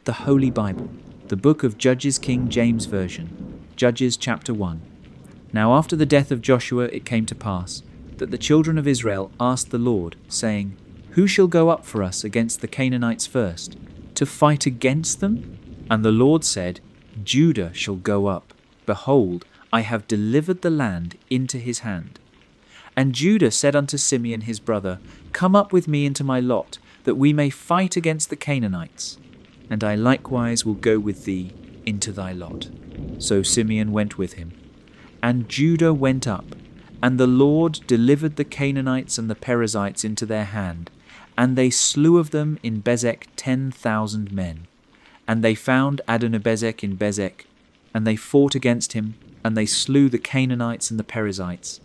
The Holy Bible, the book of Judges, King James Version, Judges chapter 1. Now after the death of Joshua it came to pass that the children of Israel asked the Lord, saying, Who shall go up for us against the Canaanites first, to fight against them? And the Lord said, Judah shall go up. Behold, I have delivered the land into his hand. And Judah said unto Simeon his brother, Come up with me into my lot, that we may fight against the Canaanites. And I likewise will go with thee into thy lot. So Simeon went with him. And Judah went up, and the Lord delivered the Canaanites and the Perizzites into their hand, and they slew of them in Bezek 10,000 men. And they found Adonibezek in Bezek, and they fought against him, and they slew the Canaanites and the Perizzites.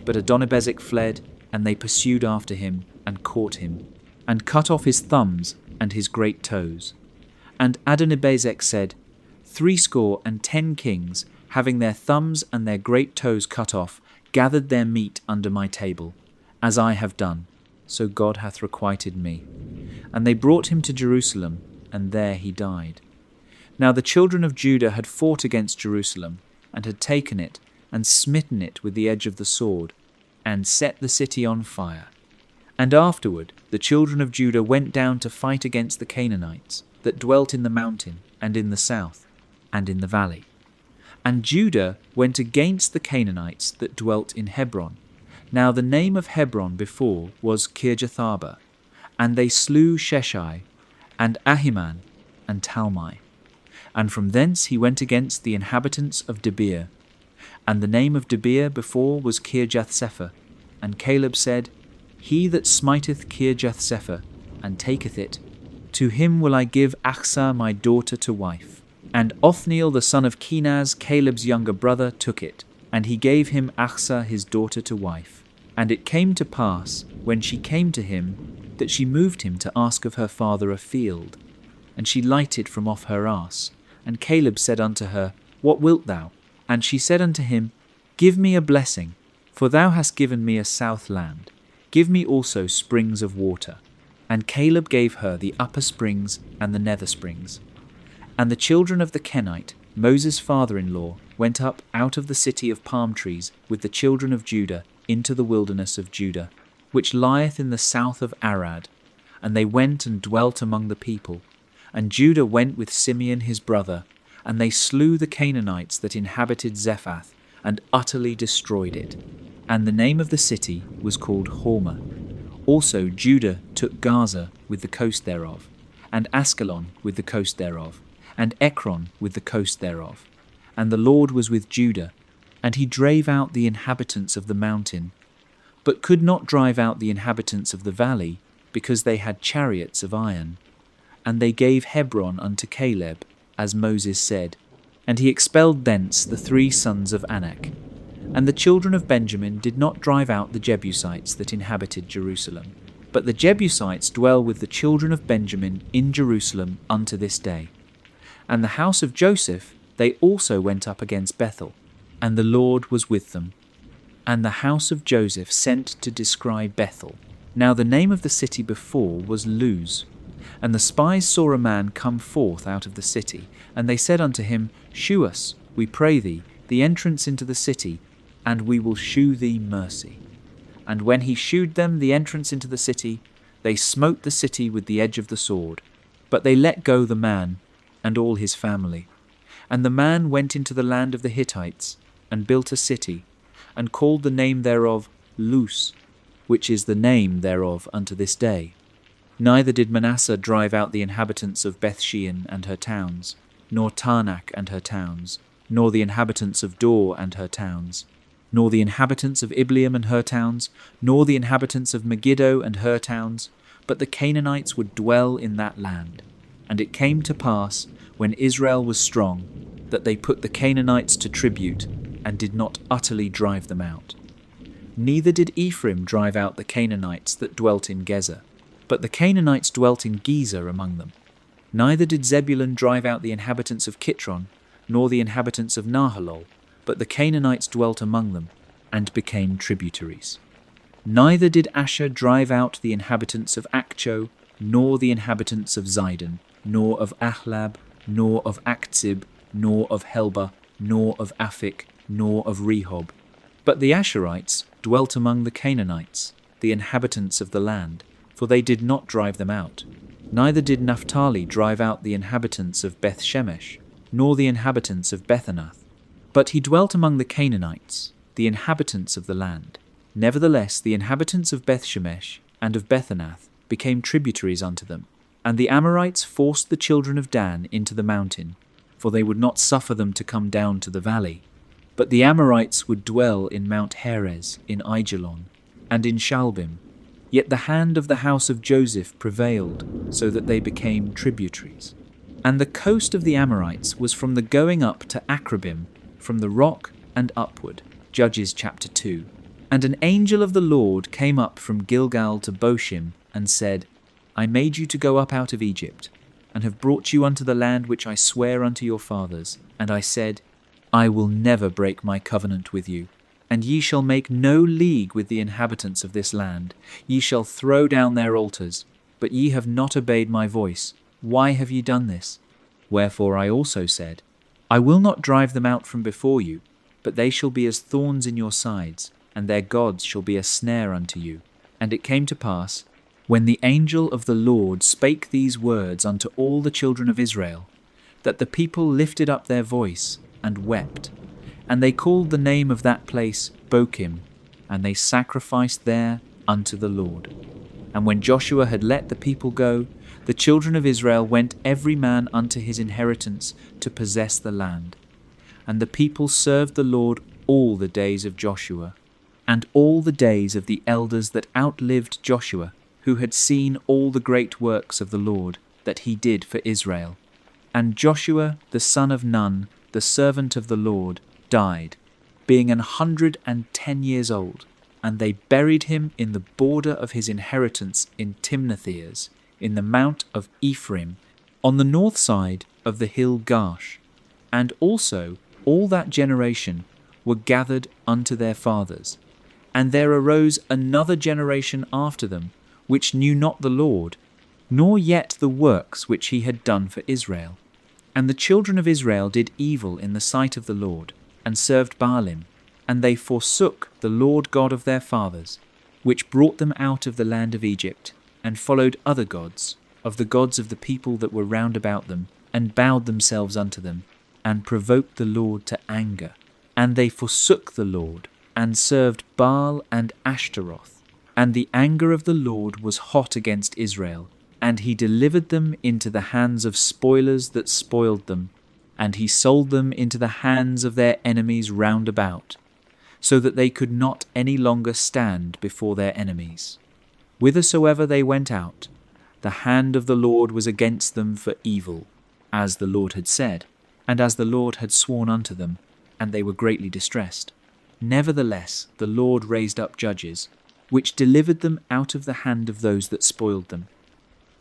But Adonibezek fled, and they pursued after him, and caught him, and cut off his thumbs and his great toes. And Adonibezek said, 70 kings, having their thumbs and their great toes cut off, gathered their meat under my table, as I have done, so God hath requited me. And they brought him to Jerusalem, and there he died. Now the children of Judah had fought against Jerusalem, and had taken it, and smitten it with the edge of the sword, and set the city on fire. And afterward the children of Judah went down to fight against the Canaanites, that dwelt in the mountain, and in the south, and in the valley. And Judah went against the Canaanites that dwelt in Hebron. Now the name of Hebron before was Kirjatharba. And they slew Sheshai, and Ahiman, and Talmai. And from thence he went against the inhabitants of Debir. And the name of Debir before was Kirjathsepher. And Caleb said, He that smiteth Kirjathsepher, and taketh it, to him will I give Achsah my daughter to wife. And Othniel the son of Kenaz, Caleb's younger brother, took it, and he gave him Achsah his daughter to wife. And it came to pass, when she came to him, that she moved him to ask of her father a field. And she lighted from off her ass. And Caleb said unto her, What wilt thou? And she said unto him, Give me a blessing, for thou hast given me a south land. Give me also springs of water. And Caleb gave her the upper springs and the nether springs. And the children of the Kenite, Moses' father-in-law, went up out of the city of palm trees with the children of Judah into the wilderness of Judah, which lieth in the south of Arad. And they went and dwelt among the people. And Judah went with Simeon his brother, and they slew the Canaanites that inhabited Zephath, and utterly destroyed it. And the name of the city was called Hormah. Also Judah took Gaza with the coast thereof, and Askelon with the coast thereof, and Ekron with the coast thereof. And the Lord was with Judah, and he drave out the inhabitants of the mountain, but could not drive out the inhabitants of the valley, because they had chariots of iron. And they gave Hebron unto Caleb, as Moses said, and he expelled thence the 3 sons of Anak. And the children of Benjamin did not drive out the Jebusites that inhabited Jerusalem, but the Jebusites dwell with the children of Benjamin in Jerusalem unto this day. And the house of Joseph they also went up against Bethel, and the Lord was with them. And the house of Joseph sent to descry Bethel. Now the name of the city before was Luz. And the spies saw a man come forth out of the city, and they said unto him, Shew us, we pray thee, the entrance into the city, and we will shew thee mercy. And when he shewed them the entrance into the city, they smote the city with the edge of the sword. But they let go the man, and all his family. And the man went into the land of the Hittites, and built a city, and called the name thereof Luz, which is the name thereof unto this day. Neither did Manasseh drive out the inhabitants of Bethshean and her towns, nor Taanach and her towns, nor the inhabitants of Dor and her towns, nor the inhabitants of Ibleam and her towns, nor the inhabitants of Megiddo and her towns, but the Canaanites would dwell in that land. And it came to pass, when Israel was strong, that they put the Canaanites to tribute, and did not utterly drive them out. Neither did Ephraim drive out the Canaanites that dwelt in Gezer, but the Canaanites dwelt in Gezer among them. Neither did Zebulun drive out the inhabitants of Kitron, nor the inhabitants of Nahalol, but the Canaanites dwelt among them, and became tributaries. Neither did Asher drive out the inhabitants of Achcho, nor the inhabitants of Zidon, nor of Ahlab, nor of Akzib, nor of Helba, nor of Aphik, nor of Rehob. But the Asherites dwelt among the Canaanites, the inhabitants of the land, for they did not drive them out. Neither did Naphtali drive out the inhabitants of Beth-Shemesh, nor the inhabitants of Bethanath. But he dwelt among the Canaanites, the inhabitants of the land. Nevertheless, the inhabitants of Beth-Shemesh and of Bethanath became tributaries unto them. And the Amorites forced the children of Dan into the mountain, for they would not suffer them to come down to the valley. But the Amorites would dwell in Mount Heres, in Aijalon, and in Shalbim. Yet the hand of the house of Joseph prevailed, so that they became tributaries. And the coast of the Amorites was from the going up to Akrabim, from the rock and upward. Judges chapter 2. And an angel of the Lord came up from Gilgal to Boshim, and said, I made you to go up out of Egypt, and have brought you unto the land which I swear unto your fathers. And I said, I will never break my covenant with you, and ye shall make no league with the inhabitants of this land. Ye shall throw down their altars, but ye have not obeyed my voice. Why have ye done this? Wherefore I also said, I will not drive them out from before you, but they shall be as thorns in your sides, and their gods shall be a snare unto you. And it came to pass, when the angel of the Lord spake these words unto all the children of Israel, that the people lifted up their voice and wept. And they called the name of that place Bochim, and they sacrificed there unto the Lord. And when Joshua had let the people go, the children of Israel went every man unto his inheritance to possess the land. And the people served the Lord all the days of Joshua, and all the days of the elders that outlived Joshua, who had seen all the great works of the Lord that he did for Israel. And Joshua the son of Nun, the servant of the Lord, died, being 110 years old, and they buried him in the border of his inheritance in Timnathers, in the mount of Ephraim, on the north side of the hill Gaash. And also all that generation were gathered unto their fathers. And there arose another generation after them, which knew not the Lord, nor yet the works which he had done for Israel. And the children of Israel did evil in the sight of the Lord, and served Baalim, and they forsook the Lord God of their fathers, which brought them out of the land of Egypt, and followed other gods, of the gods of the people that were round about them, and bowed themselves unto them, and provoked the Lord to anger. And they forsook the Lord, and served Baal and Ashtaroth. And the anger of the Lord was hot against Israel, and he delivered them into the hands of spoilers that spoiled them, and he sold them into the hands of their enemies round about, so that they could not any longer stand before their enemies. Whithersoever they went out, the hand of the Lord was against them for evil, as the Lord had said, and as the Lord had sworn unto them, and they were greatly distressed. Nevertheless the Lord raised up judges, which delivered them out of the hand of those that spoiled them.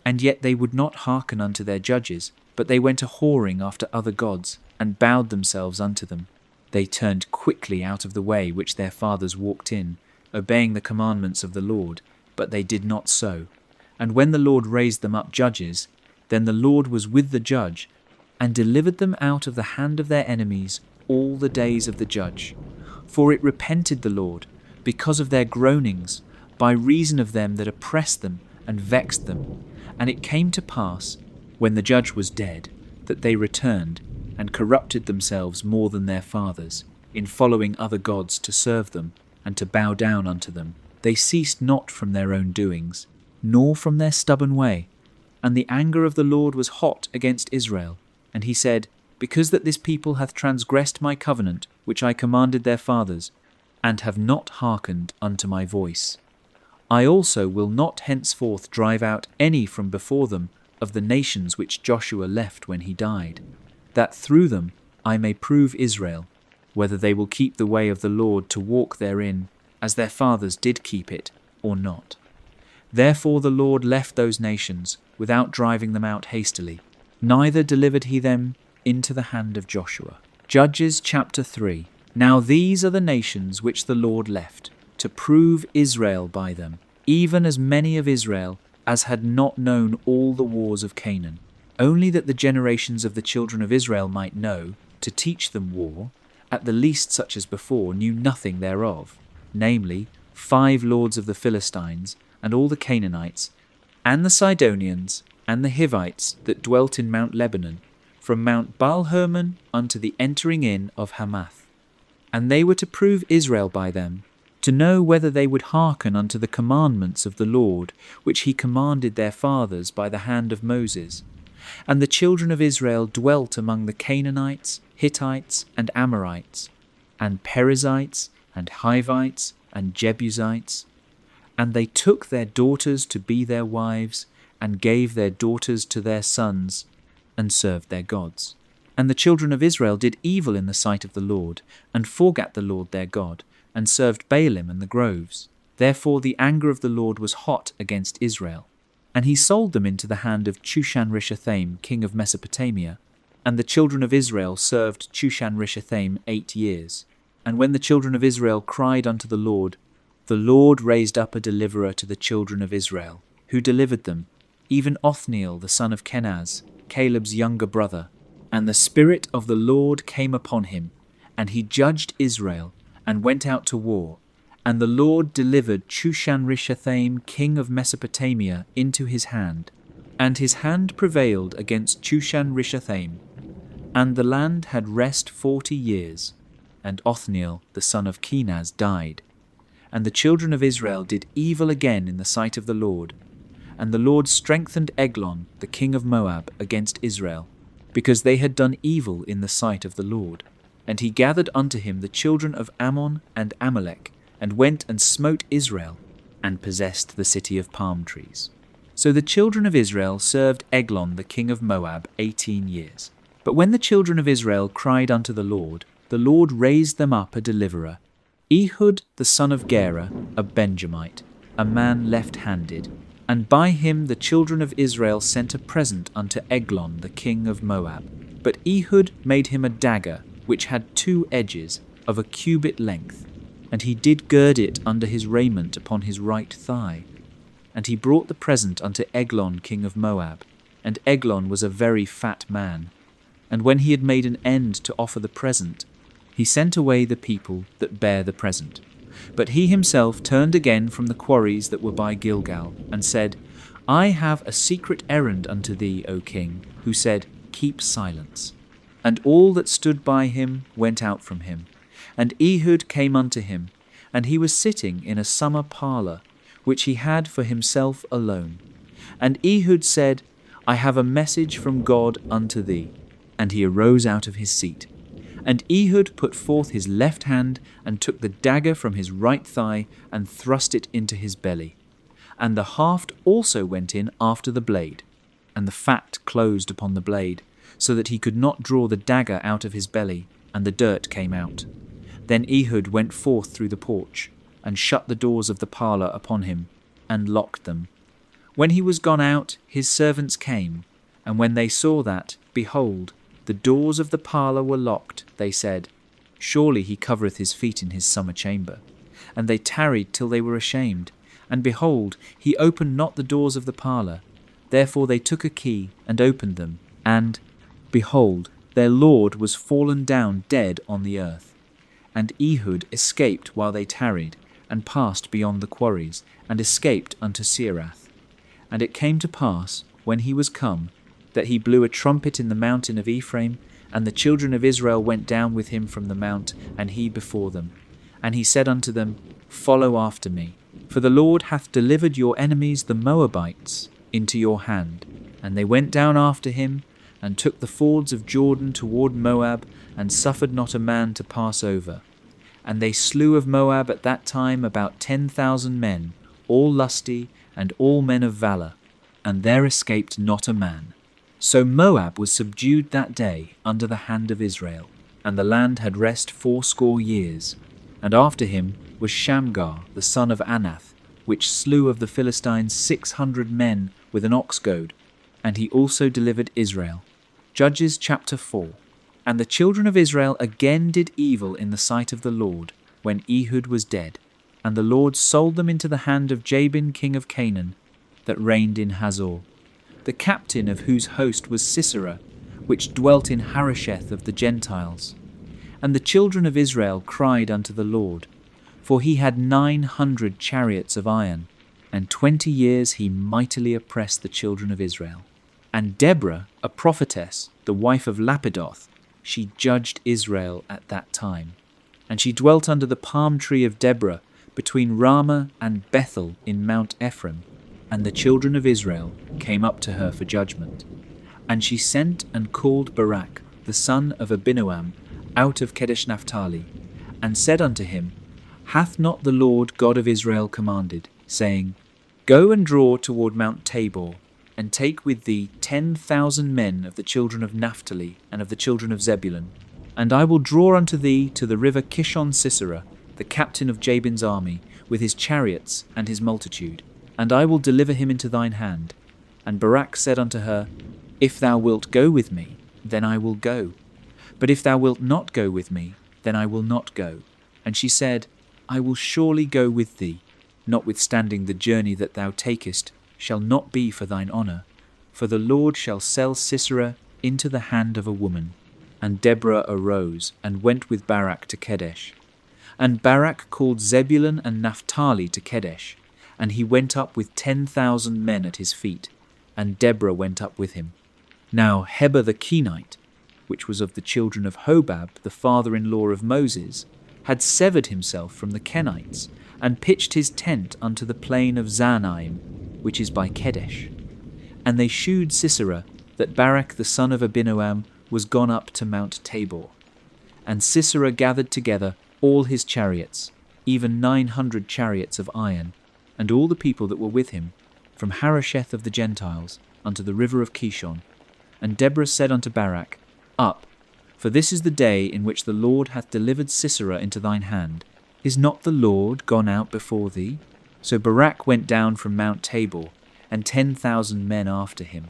And yet they would not hearken unto their judges, but they went a-whoring after other gods, and bowed themselves unto them. They turned quickly out of the way which their fathers walked in, obeying the commandments of the Lord, but they did not so. And when the Lord raised them up judges, then the Lord was with the judge, and delivered them out of the hand of their enemies all the days of the judge. For it repented the Lord, because of their groanings, by reason of them that oppressed them and vexed them. And it came to pass, when the judge was dead, that they returned, and corrupted themselves more than their fathers, in following other gods to serve them, and to bow down unto them. They ceased not from their own doings, nor from their stubborn way. And the anger of the Lord was hot against Israel. And he said, Because that this people hath transgressed my covenant, which I commanded their fathers, and have not hearkened unto my voice, I also will not henceforth drive out any from before them of the nations which Joshua left when he died, that through them I may prove Israel, whether they will keep the way of the Lord to walk therein, as their fathers did keep it, or not. Therefore the Lord left those nations, without driving them out hastily, neither delivered he them into the hand of Joshua. Judges chapter 3. Now these are the nations which the Lord left, to prove Israel by them, even as many of Israel as had not known all the wars of Canaan. only that the generations of the children of Israel might know, to teach them war, at the least such as before knew nothing thereof, namely, 5 lords of the Philistines, and all the Canaanites, and the Sidonians, and the Hivites that dwelt in Mount Lebanon, from Mount Baal-Hermon unto the entering in of Hamath. And they were to prove Israel by them, to know whether they would hearken unto the commandments of the Lord, which he commanded their fathers by the hand of Moses. And the children of Israel dwelt among the Canaanites, Hittites, and Amorites, and Perizzites, and Hivites, and Jebusites. And they took their daughters to be their wives, and gave their daughters to their sons, and served their gods. And the children of Israel did evil in the sight of the Lord, and forgat the Lord their God, and served Baalim and the groves. Therefore the anger of the Lord was hot against Israel. And he sold them into the hand of Chushan-Rishathaim, king of Mesopotamia. And the children of Israel served Chushan-Rishathaim 8 years. And when the children of Israel cried unto the Lord raised up a deliverer to the children of Israel, who delivered them, even Othniel the son of Kenaz, Caleb's younger brother. And the Spirit of the Lord came upon him, and he judged Israel, and went out to war. And the Lord delivered Chushan-Rishathaim, king of Mesopotamia, into his hand. And his hand prevailed against Chushan-Rishathaim. And the land had rest 40 years. And Othniel the son of Kenaz died. And the children of Israel did evil again in the sight of the Lord. And the Lord strengthened Eglon, the king of Moab, against Israel, because they had done evil in the sight of the Lord. And he gathered unto him the children of Ammon and Amalek, and went and smote Israel, and possessed the city of palm trees. So the children of Israel served Eglon the king of Moab 18 years. But when the children of Israel cried unto the Lord raised them up a deliverer, Ehud the son of Gera, a Benjamite, a man left-handed. And by him the children of Israel sent a present unto Eglon the king of Moab. But Ehud made him a dagger, which had 2 edges, of a cubit length. And he did gird it under his raiment upon his right thigh. And he brought the present unto Eglon king of Moab. And Eglon was a very fat man. And when he had made an end to offer the present, he sent away the people that bare the present. But he himself turned again from the quarries that were by Gilgal, and said, I have a secret errand unto thee, O king, who said, Keep silence. And all that stood by him went out from him. And Ehud came unto him, and he was sitting in a summer parlour, which he had for himself alone. And Ehud said, I have a message from God unto thee. And he arose out of his seat. And Ehud put forth his left hand, and took the dagger from his right thigh, and thrust it into his belly. And the haft also went in after the blade, and the fat closed upon the blade, so that he could not draw the dagger out of his belly, and the dirt came out. Then Ehud went forth through the porch, and shut the doors of the parlour upon him, and locked them. When he was gone out, his servants came, and when they saw that, behold, the doors of the parlour were locked, they said, Surely he covereth his feet in his summer chamber. And they tarried till they were ashamed. And behold, he opened not the doors of the parlour. Therefore they took a key, and opened them. And, behold, their lord was fallen down dead on the earth. And Ehud escaped while they tarried, and passed beyond the quarries, and escaped unto Seirath. And it came to pass, when he was come, that he blew a trumpet in the mountain of Ephraim, and the children of Israel went down with him from the mount, and he before them. And he said unto them, Follow after me, for the Lord hath delivered your enemies the Moabites into your hand. And they went down after him, and took the fords of Jordan toward Moab, and suffered not a man to pass over. And they slew of Moab at that time about 10,000 men, all lusty, and all men of valour, and there escaped not a man. So Moab was subdued that day under the hand of Israel, and the land had rest 80 years. And after him was Shamgar the son of Anath, which slew of the Philistines 600 men with an ox goad, and he also delivered Israel. Judges chapter 4. And the children of Israel again did evil in the sight of the Lord, when Ehud was dead. And the Lord sold them into the hand of Jabin king of Canaan, that reigned in Hazor. the captain of whose host was Sisera, which dwelt in Harosheth of the Gentiles. And the children of Israel cried unto the Lord, for he had 900 chariots of iron, and 20 years he mightily oppressed the children of Israel. And Deborah, a prophetess, the wife of Lapidoth, she judged Israel at that time. And she dwelt under the palm tree of Deborah, between Ramah and Bethel in Mount Ephraim. And the children of Israel came up to her for judgment. And she sent and called Barak, the son of Abinoam, out of Kedesh Naphtali, and said unto him, Hath not the Lord God of Israel commanded, saying, Go and draw toward Mount Tabor, and take with thee 10,000 men of the children of Naphtali and of the children of Zebulun, and I will draw unto thee to the river Kishon Sisera, the captain of Jabin's army, with his chariots and his multitude, and I will deliver him into thine hand. And Barak said unto her, If thou wilt go with me, then I will go. But if thou wilt not go with me, then I will not go. And she said, I will surely go with thee, notwithstanding the journey that thou takest shall not be for thine honour, for the Lord shall sell Sisera into the hand of a woman. And Deborah arose and went with Barak to Kedesh. And Barak called Zebulun and Naphtali to Kedesh, and he went up with 10,000 men at his feet, and Deborah went up with him. Now Heber the Kenite, which was of the children of Hobab, the father-in-law of Moses, had severed himself from the Kenites, and pitched his tent unto the plain of Zanaim, which is by Kedesh. And they shewed Sisera that Barak the son of Abinoam was gone up to Mount Tabor. And Sisera gathered together all his chariots, even 900 chariots of iron, and all the people that were with him, from Harosheth of the Gentiles unto the river of Kishon. And Deborah said unto Barak, Up, for this is the day in which the Lord hath delivered Sisera into thine hand. Is not the Lord gone out before thee? So Barak went down from Mount Tabor, and 10,000 men after him.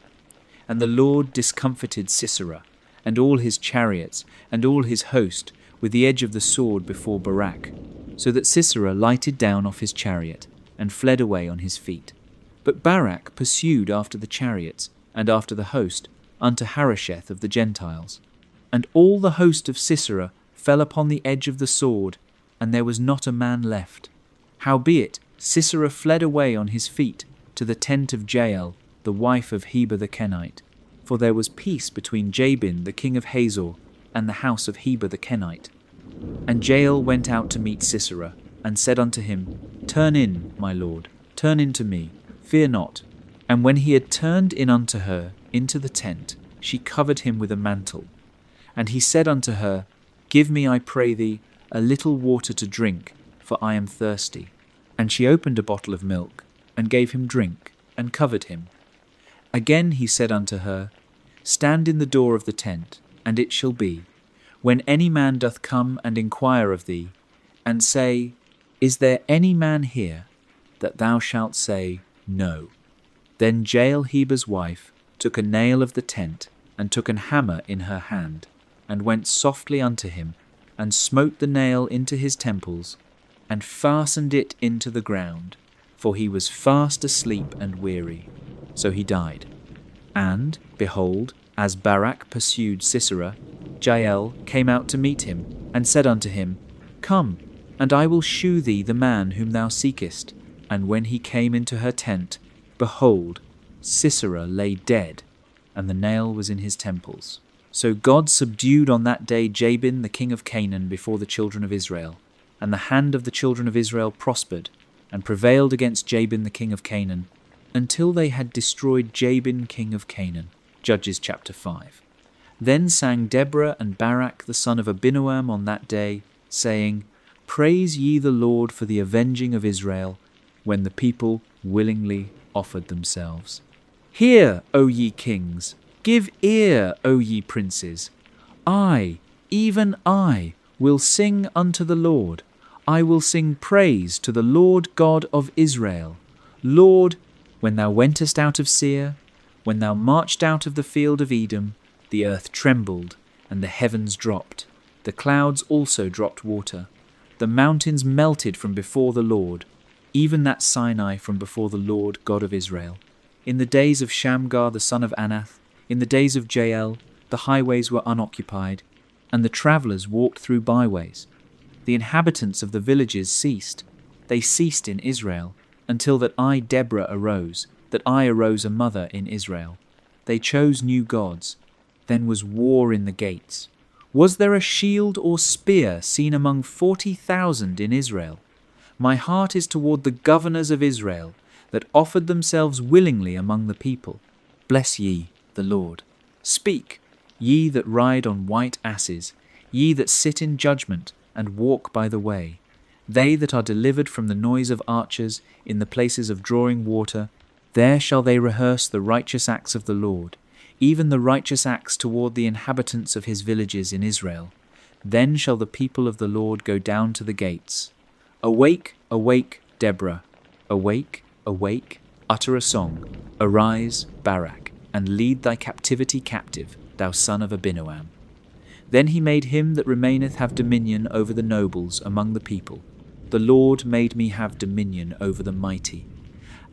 And the Lord discomfited Sisera, and all his chariots, and all his host, with the edge of the sword before Barak, so that Sisera lighted down off his chariot, and fled away on his feet. But Barak pursued after the chariots, and after the host, unto Harosheth of the Gentiles. And all the host of Sisera fell upon the edge of the sword, and there was not a man left. Howbeit Sisera fled away on his feet to the tent of Jael, the wife of Heber the Kenite. For there was peace between Jabin the king of Hazor and the house of Heber the Kenite. And Jael went out to meet Sisera, and said unto him, Turn in, my lord, turn in to me, fear not. And when he had turned in unto her into the tent, she covered him with a mantle. And he said unto her, Give me, I pray thee, a little water to drink, for I am thirsty. And she opened a bottle of milk, and gave him drink, and covered him. Again he said unto her, Stand in the door of the tent, and it shall be, when any man doth come and inquire of thee, and say, Is there any man here? That thou shalt say, No. Then Jael Heber's wife took a nail of the tent, and took an hammer in her hand, and went softly unto him, and smote the nail into his temples, and fastened it into the ground, for he was fast asleep and weary. So he died. And, behold, as Barak pursued Sisera, Jael came out to meet him, and said unto him, Come, and I will shew thee the man whom thou seekest. And when he came into her tent, behold, Sisera lay dead, and the nail was in his temples. So God subdued on that day Jabin the king of Canaan before the children of Israel, and the hand of the children of Israel prospered, and prevailed against Jabin the king of Canaan, until they had destroyed Jabin king of Canaan. Judges chapter 5. Then sang Deborah and Barak the son of Abinoam on that day, saying, Praise ye the Lord for the avenging of Israel, when the people willingly offered themselves. Hear, O ye kings, give ear, O ye princes. I, even I, will sing unto the Lord. I will sing praise to the Lord God of Israel. Lord, when thou wentest out of Seir, when thou marched out of the field of Edom, the earth trembled, and the heavens dropped. The clouds also dropped water. The mountains melted from before the Lord, even that Sinai from before the Lord God of Israel. In the days of Shamgar the son of Anath, in the days of Jael, the highways were unoccupied, and the travellers walked through byways. The inhabitants of the villages ceased. They ceased in Israel, until that I, Deborah, arose, that I arose a mother in Israel. They chose new gods. Then was war in the gates. Was there a shield or spear seen among 40,000 in Israel? My heart is toward the governors of Israel, that offered themselves willingly among the people. Bless ye the Lord. Speak, ye that ride on white asses, ye that sit in judgment and walk by the way. They that are delivered from the noise of archers in the places of drawing water, there shall they rehearse the righteous acts of the Lord, even the righteous acts toward the inhabitants of his villages in Israel. Then shall the people of the Lord go down to the gates. Awake, awake, Deborah. Awake, awake, utter a song. Arise, Barak, and lead thy captivity captive, thou son of Abinoam. Then he made him that remaineth have dominion over the nobles among the people. The Lord made me have dominion over the mighty.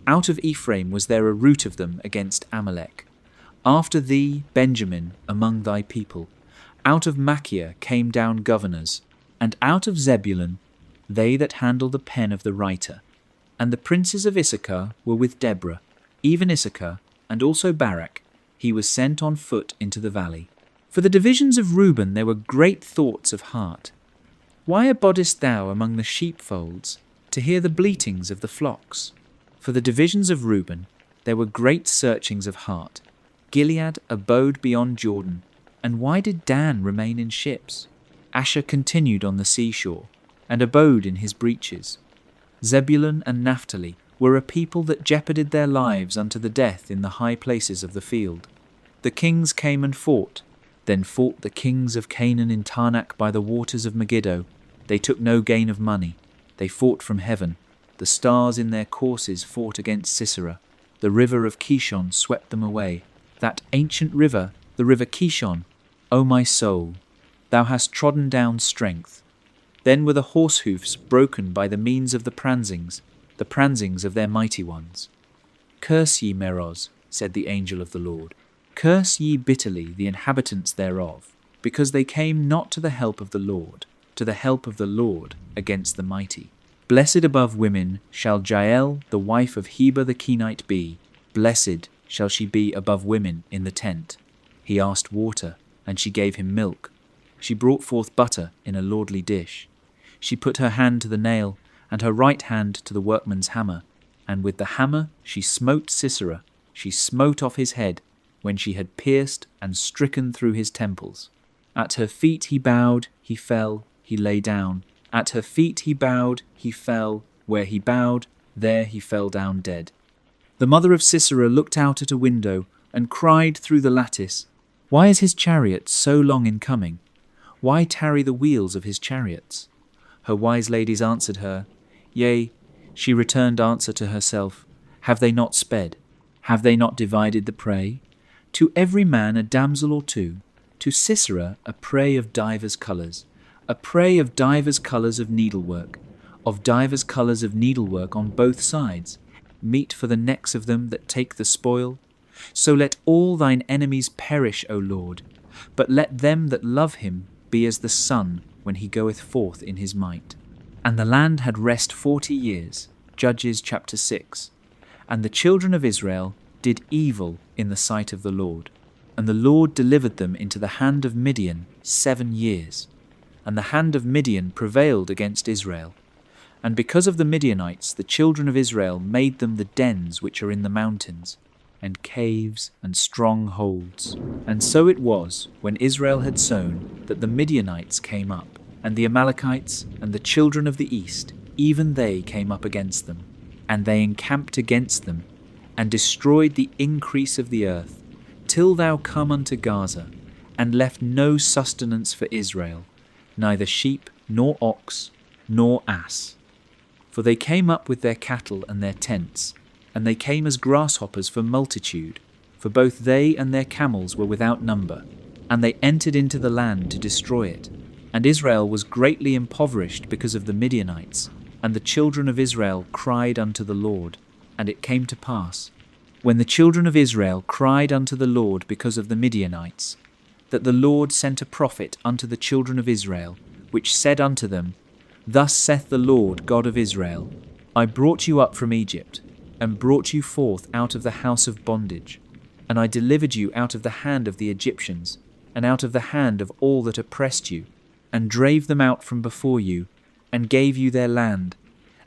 Out of Ephraim was there a root of them against Amalek. After thee, Benjamin, among thy people. Out of Machir came down governors, and out of Zebulun they that handle the pen of the writer. And the princes of Issachar were with Deborah, even Issachar, and also Barak. He was sent on foot into the valley. For the divisions of Reuben there were great thoughts of heart. Why abodest thou among the sheepfolds, to hear the bleatings of the flocks? For the divisions of Reuben there were great searchings of heart. Gilead abode beyond Jordan. And why did Dan remain in ships? Asher continued on the seashore, and abode in his breaches. Zebulun and Naphtali were a people that jeoparded their lives unto the death in the high places of the field. The kings came and fought. Then fought the kings of Canaan in Tarnak by the waters of Megiddo. They took no gain of money. They fought from heaven. The stars in their courses fought against Sisera. The river of Kishon swept them away. That ancient river, the river Kishon, O my soul, thou hast trodden down strength. Then were the horse hoofs broken by the means of the pransings of their mighty ones. Curse ye Meroz, said the angel of the Lord. Curse ye bitterly the inhabitants thereof, because they came not to the help of the Lord, against the mighty. Blessed above women shall Jael the wife of Heber the Kenite be. Blessed shall she be above women in the tent. He asked water, and she gave him milk. She brought forth butter in a lordly dish. She put her hand to the nail, and her right hand to the workman's hammer, and with the hammer she smote Sisera. She smote off his head, when she had pierced and stricken through his temples. At her feet he bowed, he fell, he lay down. At her feet he bowed, he fell. Where he bowed, there he fell down dead. The mother of Sisera looked out at a window and cried through the lattice, Why is his chariot so long in coming? Why tarry the wheels of his chariots? Her wise ladies answered her, Yea, she returned answer to herself, Have they not sped? Have they not divided the prey? To every man a damsel or two, to Sisera a prey of divers colours, a prey of divers colours of needlework on both sides, meat for the necks of them that take the spoil. So let all thine enemies perish, O Lord, but let them that love him be as the sun when he goeth forth in his might. And the land had rest 40 years. Judges chapter 6. And the children of Israel did evil in the sight of the Lord. And the Lord delivered them into the hand of Midian 7 years. And the hand of Midian prevailed against Israel. And because of the Midianites, the children of Israel made them the dens which are in the mountains, and caves and strongholds. And so it was, when Israel had sown, that the Midianites came up, and the Amalekites, and the children of the east, even they came up against them. And they encamped against them, and destroyed the increase of the earth, till thou come unto Gaza, and left no sustenance for Israel, neither sheep, nor ox, nor ass. For they came up with their cattle and their tents, and they came as grasshoppers for multitude, for both they and their camels were without number, and they entered into the land to destroy it. And Israel was greatly impoverished because of the Midianites, and the children of Israel cried unto the Lord. And it came to pass, when the children of Israel cried unto the Lord because of the Midianites, that the Lord sent a prophet unto the children of Israel, which said unto them, Thus saith the Lord God of Israel, I brought you up from Egypt, and brought you forth out of the house of bondage, and I delivered you out of the hand of the Egyptians, and out of the hand of all that oppressed you, and drave them out from before you, and gave you their land.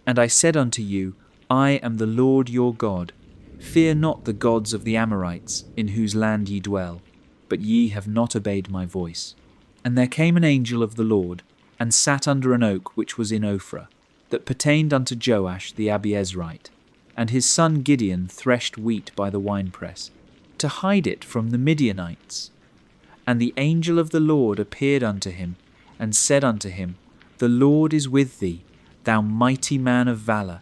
And I said unto you, I am the Lord your God. Fear not the gods of the Amorites, in whose land ye dwell, but ye have not obeyed my voice. And there came an angel of the Lord, and sat under an oak which was in Ophrah, that pertained unto Joash the Abiezrite. And his son Gideon threshed wheat by the winepress, to hide it from the Midianites. And the angel of the Lord appeared unto him, and said unto him, The Lord is with thee, thou mighty man of valour.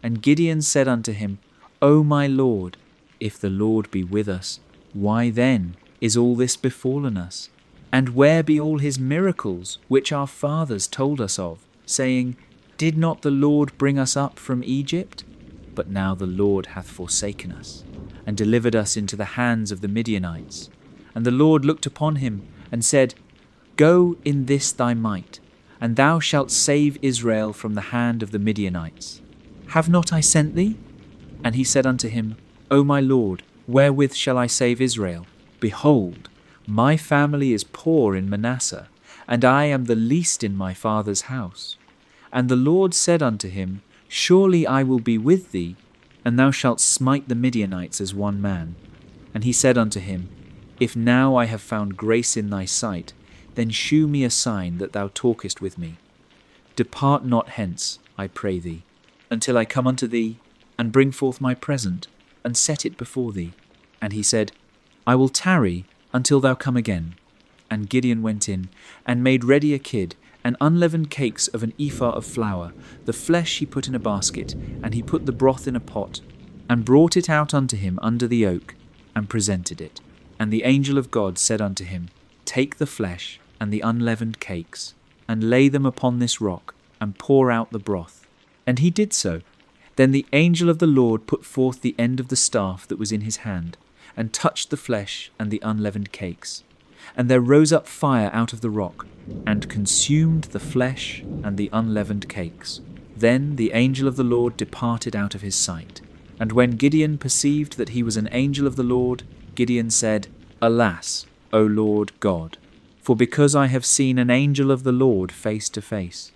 And Gideon said unto him, O my Lord, if the Lord be with us, why then is all this befallen us? And where be all his miracles, which our fathers told us of, saying, Did not the Lord bring us up from Egypt? But now the Lord hath forsaken us, and delivered us into the hands of the Midianites. And the Lord looked upon him, and said, Go in this thy might, and thou shalt save Israel from the hand of the Midianites. Have not I sent thee? And he said unto him, O my Lord, wherewith shall I save Israel? Behold, my family is poor in Manasseh, and I am the least in my father's house. And the Lord said unto him, Surely I will be with thee, and thou shalt smite the Midianites as one man. And he said unto him, If now I have found grace in thy sight, then shew me a sign that thou talkest with me. Depart not hence, I pray thee, until I come unto thee, and bring forth my present, and set it before thee. And he said, I will tarry until thou come again. And Gideon went in, and made ready a kid, and unleavened cakes of an ephah of flour. The flesh he put in a basket, and he put the broth in a pot, and brought it out unto him under the oak, and presented it. And the angel of God said unto him, Take the flesh and the unleavened cakes, and lay them upon this rock, and pour out the broth. And he did so. Then the angel of the Lord put forth the end of the staff that was in his hand, and touched the flesh and the unleavened cakes. And there rose up fire out of the rock, and consumed the flesh and the unleavened cakes. Then the angel of the Lord departed out of his sight. And when Gideon perceived that he was an angel of the Lord, Gideon said, Alas, O Lord God, for because I have seen an angel of the Lord face to face.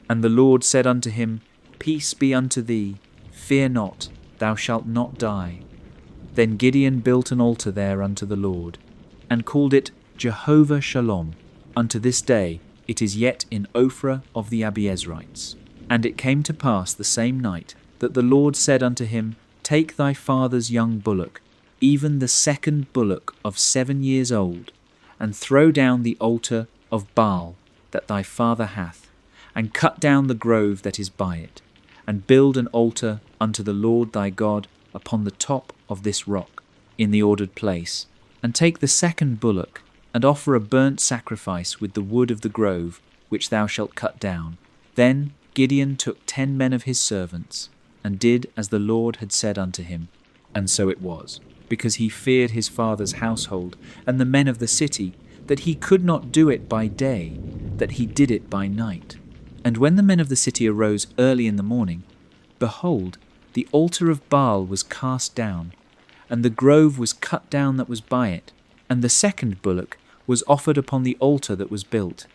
And the Lord said unto him, Peace be unto thee, fear not, thou shalt not die. Then Gideon built an altar there unto the Lord, and called it Jehovah Shalom. Unto this day it is yet in Ophrah of the Abiezrites. And it came to pass the same night that the Lord said unto him, Take thy father's young bullock, even the second bullock of 7 years old, and throw down the altar of Baal that thy father hath, and cut down the grove that is by it, and build an altar unto the Lord thy God upon the top of this rock, in the ordered place. And take the second bullock, and offer a burnt sacrifice with the wood of the grove, which thou shalt cut down. Then Gideon took 10 men of his servants, and did as the Lord had said unto him. And so it was, because he feared his father's household and the men of the city, that he could not do it by day, that he did it by night. And when the men of the city arose early in the morning, behold, the altar of Baal was cast down, and the grove was cut down that was by it, and the second bullock was offered upon the altar that was built.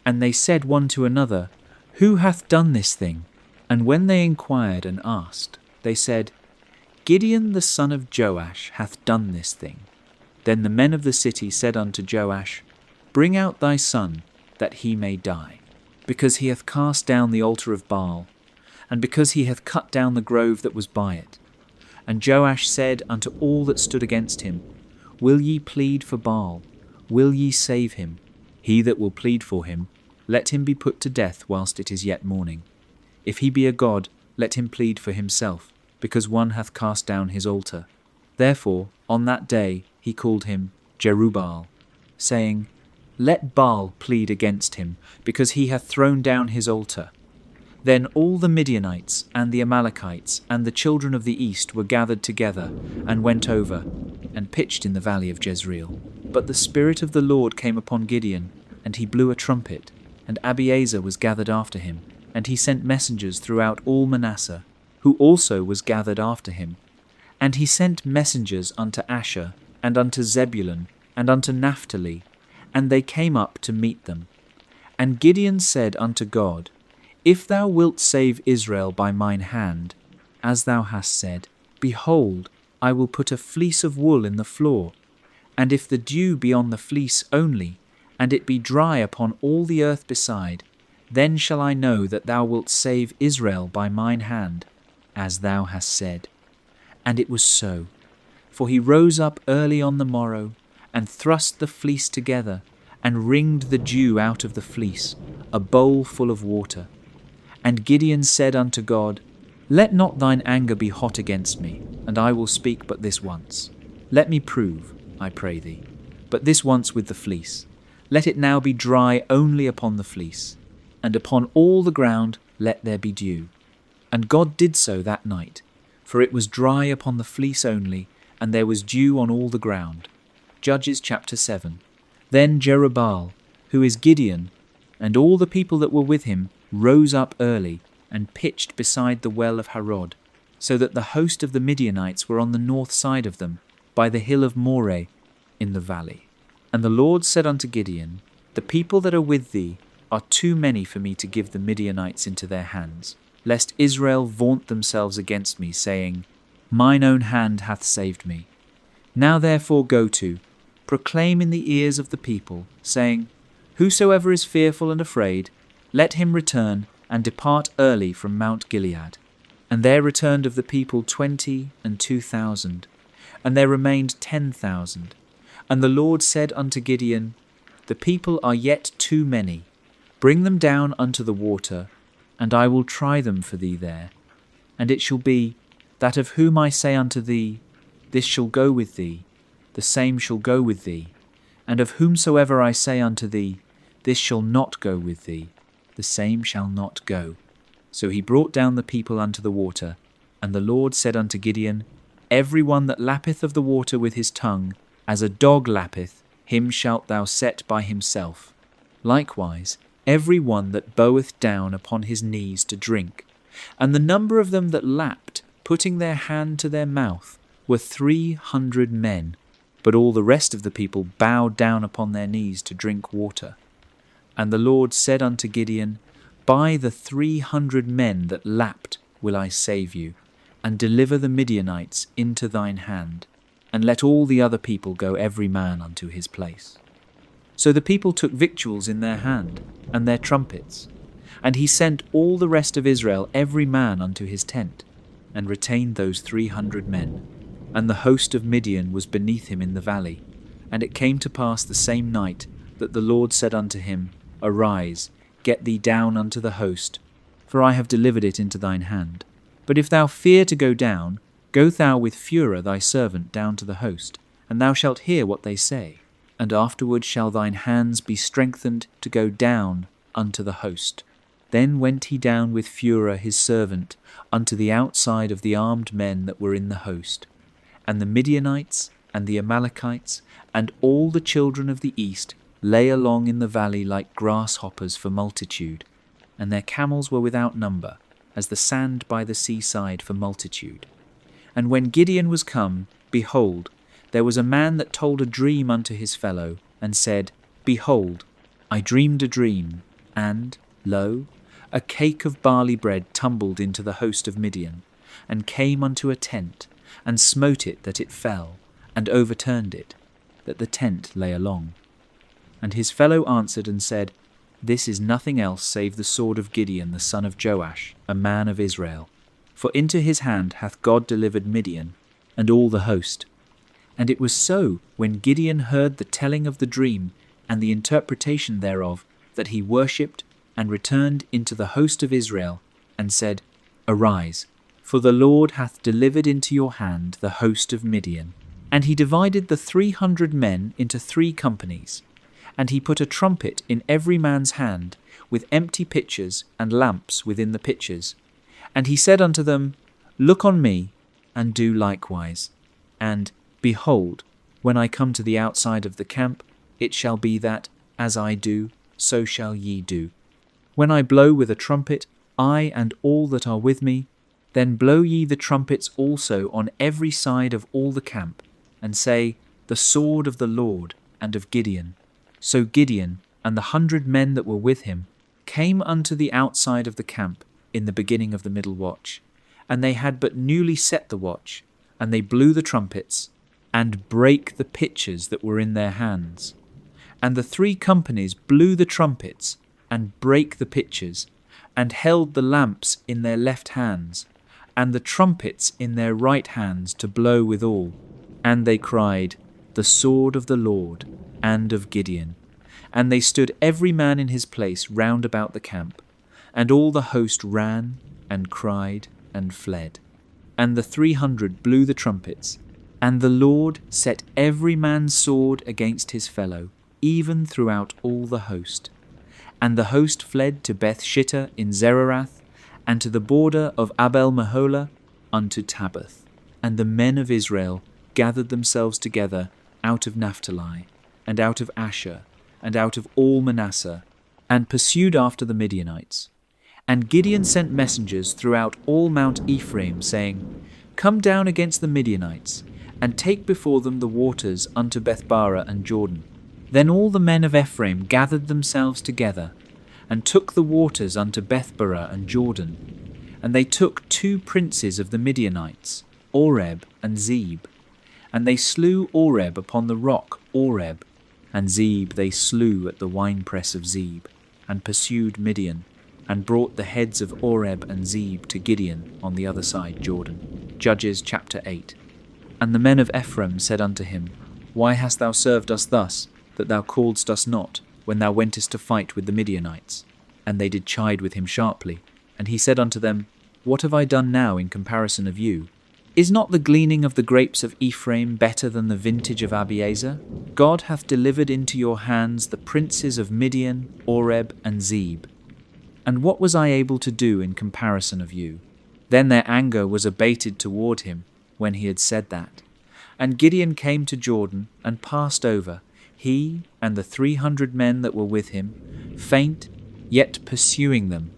And they said one to another, Who hath done this thing? And when they inquired and asked, they said, Gideon the son of Joash hath done this thing. Then the men of the city said unto Joash, Bring out thy son, that he may die, because he hath cast down the altar of Baal, and because he hath cut down the grove that was by it. And Joash said unto all that stood against him, Will ye plead for Baal? Will ye save him? He that will plead for him, let him be put to death whilst it is yet morning. If he be a god, let him plead for himself, because one hath cast down his altar. Therefore, on that day he called him Jerubbaal, saying, Let Baal plead against him, because he hath thrown down his altar. Then all the Midianites and the Amalekites and the children of the east were gathered together and went over and pitched in the valley of Jezreel. But the Spirit of the Lord came upon Gideon, and he blew a trumpet, and Abiezer was gathered after him, and he sent messengers throughout all Manasseh, who also was gathered after him. And he sent messengers unto Asher, and unto Zebulun, and unto Naphtali, and they came up to meet them. And Gideon said unto God, If thou wilt save Israel by mine hand, as thou hast said, behold, I will put a fleece of wool in the floor, and if the dew be on the fleece only, and it be dry upon all the earth beside, then shall I know that thou wilt save Israel by mine hand, as thou hast said. And it was so. For he rose up early on the morrow, and thrust the fleece together, and wringed the dew out of the fleece, a bowl full of water. And Gideon said unto God, Let not thine anger be hot against me, and I will speak but this once. Let me prove, I pray thee, but this once with the fleece. Let it now be dry only upon the fleece, and upon all the ground let there be dew. And God did so that night, for it was dry upon the fleece only, and there was dew on all the ground. Judges chapter 7. Then Jerubbaal, who is Gideon, and all the people that were with him, rose up early, and pitched beside the well of Harod, so that the host of the Midianites were on the north side of them, by the hill of Moreh, in the valley. And the Lord said unto Gideon, The people that are with thee are too many for me to give the Midianites into their hands, lest Israel vaunt themselves against me, saying, Mine own hand hath saved me. Now therefore go to, proclaim in the ears of the people, saying, Whosoever is fearful and afraid, let him return and depart early from Mount Gilead. And there returned of the people 22,000, and there remained 10,000. And the Lord said unto Gideon, The people are yet too many. Bring them down unto the water, and I will try them for thee there. And it shall be, that of whom I say unto thee, This shall go with thee, the same shall go with thee. And of whomsoever I say unto thee, This shall not go with thee, the same shall not go. So he brought down the people unto the water, and the Lord said unto Gideon, Every one that lappeth of the water with his tongue, as a dog lappeth, him shalt thou set by himself. Likewise, every one that boweth down upon his knees to drink. And the number of them that lapped, putting their hand to their mouth, were 300 men. But all the rest of the people bowed down upon their knees to drink water. And the Lord said unto Gideon, By the 300 men that lapped will I save you, and deliver the Midianites into thine hand, and let all the other people go every man unto his place. So the people took victuals in their hand, and their trumpets. And he sent all the rest of Israel every man unto his tent, and retained those 300 men. And the host of Midian was beneath him in the valley. And it came to pass the same night that the Lord said unto him, Arise, get thee down unto the host, for I have delivered it into thine hand. But if thou fear to go down, go thou with Phurah thy servant down to the host, and thou shalt hear what they say. And afterward shall thine hands be strengthened to go down unto the host. Then went he down with Phurah his servant unto the outside of the armed men that were in the host. And the Midianites and the Amalekites and all the children of the east lay along in the valley like grasshoppers for multitude, and their camels were without number, as the sand by the seaside for multitude. And when Gideon was come, behold, there was a man that told a dream unto his fellow, and said, Behold, I dreamed a dream, and, lo, a cake of barley bread tumbled into the host of Midian, and came unto a tent, and smote it that it fell, and overturned it, that the tent lay along. And his fellow answered and said, This is nothing else save the sword of Gideon the son of Joash, a man of Israel. For into his hand hath God delivered Midian, and all the host. And it was so, when Gideon heard the telling of the dream, and the interpretation thereof, that he worshipped, and returned into the host of Israel, and said, Arise, for the Lord hath delivered into your hand the host of Midian. And he divided the 300 men into 3 companies, And he put a trumpet in every man's hand, with empty pitchers and lamps within the pitchers. And he said unto them, Look on me, and do likewise. And, behold, when I come to the outside of the camp, it shall be that, as I do, so shall ye do. When I blow with a trumpet, I and all that are with me, then blow ye the trumpets also on every side of all the camp, and say, The sword of the Lord and of Gideon. So Gideon and the 100 men that were with him came unto the outside of the camp in the beginning of the middle watch. And they had but newly set the watch, and they blew the trumpets, and brake the pitchers that were in their hands. And the 3 companies blew the trumpets, and brake the pitchers, and held the lamps in their left hands, and the trumpets in their right hands to blow withal. And they cried, The sword of the Lord and of Gideon. And they stood every man in his place round about the camp, and all the host ran, and cried, and fled. And the 300 blew the trumpets, and the Lord set every man's sword against his fellow, even throughout all the host. And the host fled to Beth-shittah in Zererath, and to the border of Abel-meholah unto Tabbath. And the men of Israel gathered themselves together out of Naphtali, and out of Asher, and out of all Manasseh, and pursued after the Midianites. And Gideon sent messengers throughout all Mount Ephraim, saying, Come down against the Midianites, and take before them the waters unto Bethbara and Jordan. Then all the men of Ephraim gathered themselves together, and took the waters unto Bethbara and Jordan. And they took 2 princes of the Midianites, Oreb and Zeb. And they slew Oreb upon the rock Oreb, and Zeb they slew at the winepress of Zeb, and pursued Midian, and brought the heads of Oreb and Zeb to Gideon on the other side Jordan. Judges chapter 8. And the men of Ephraim said unto him, Why hast thou served us thus, that thou calledst us not, when thou wentest to fight with the Midianites? And they did chide with him sharply. And he said unto them, What have I done now in comparison of you? Is not the gleaning of the grapes of Ephraim better than the vintage of Abiezer? God hath delivered into your hands the princes of Midian, Oreb, and Zeb. And what was I able to do in comparison of you? Then their anger was abated toward him, when he had said that. And Gideon came to Jordan, and passed over, he and the 300 men that were with him, faint, yet pursuing them.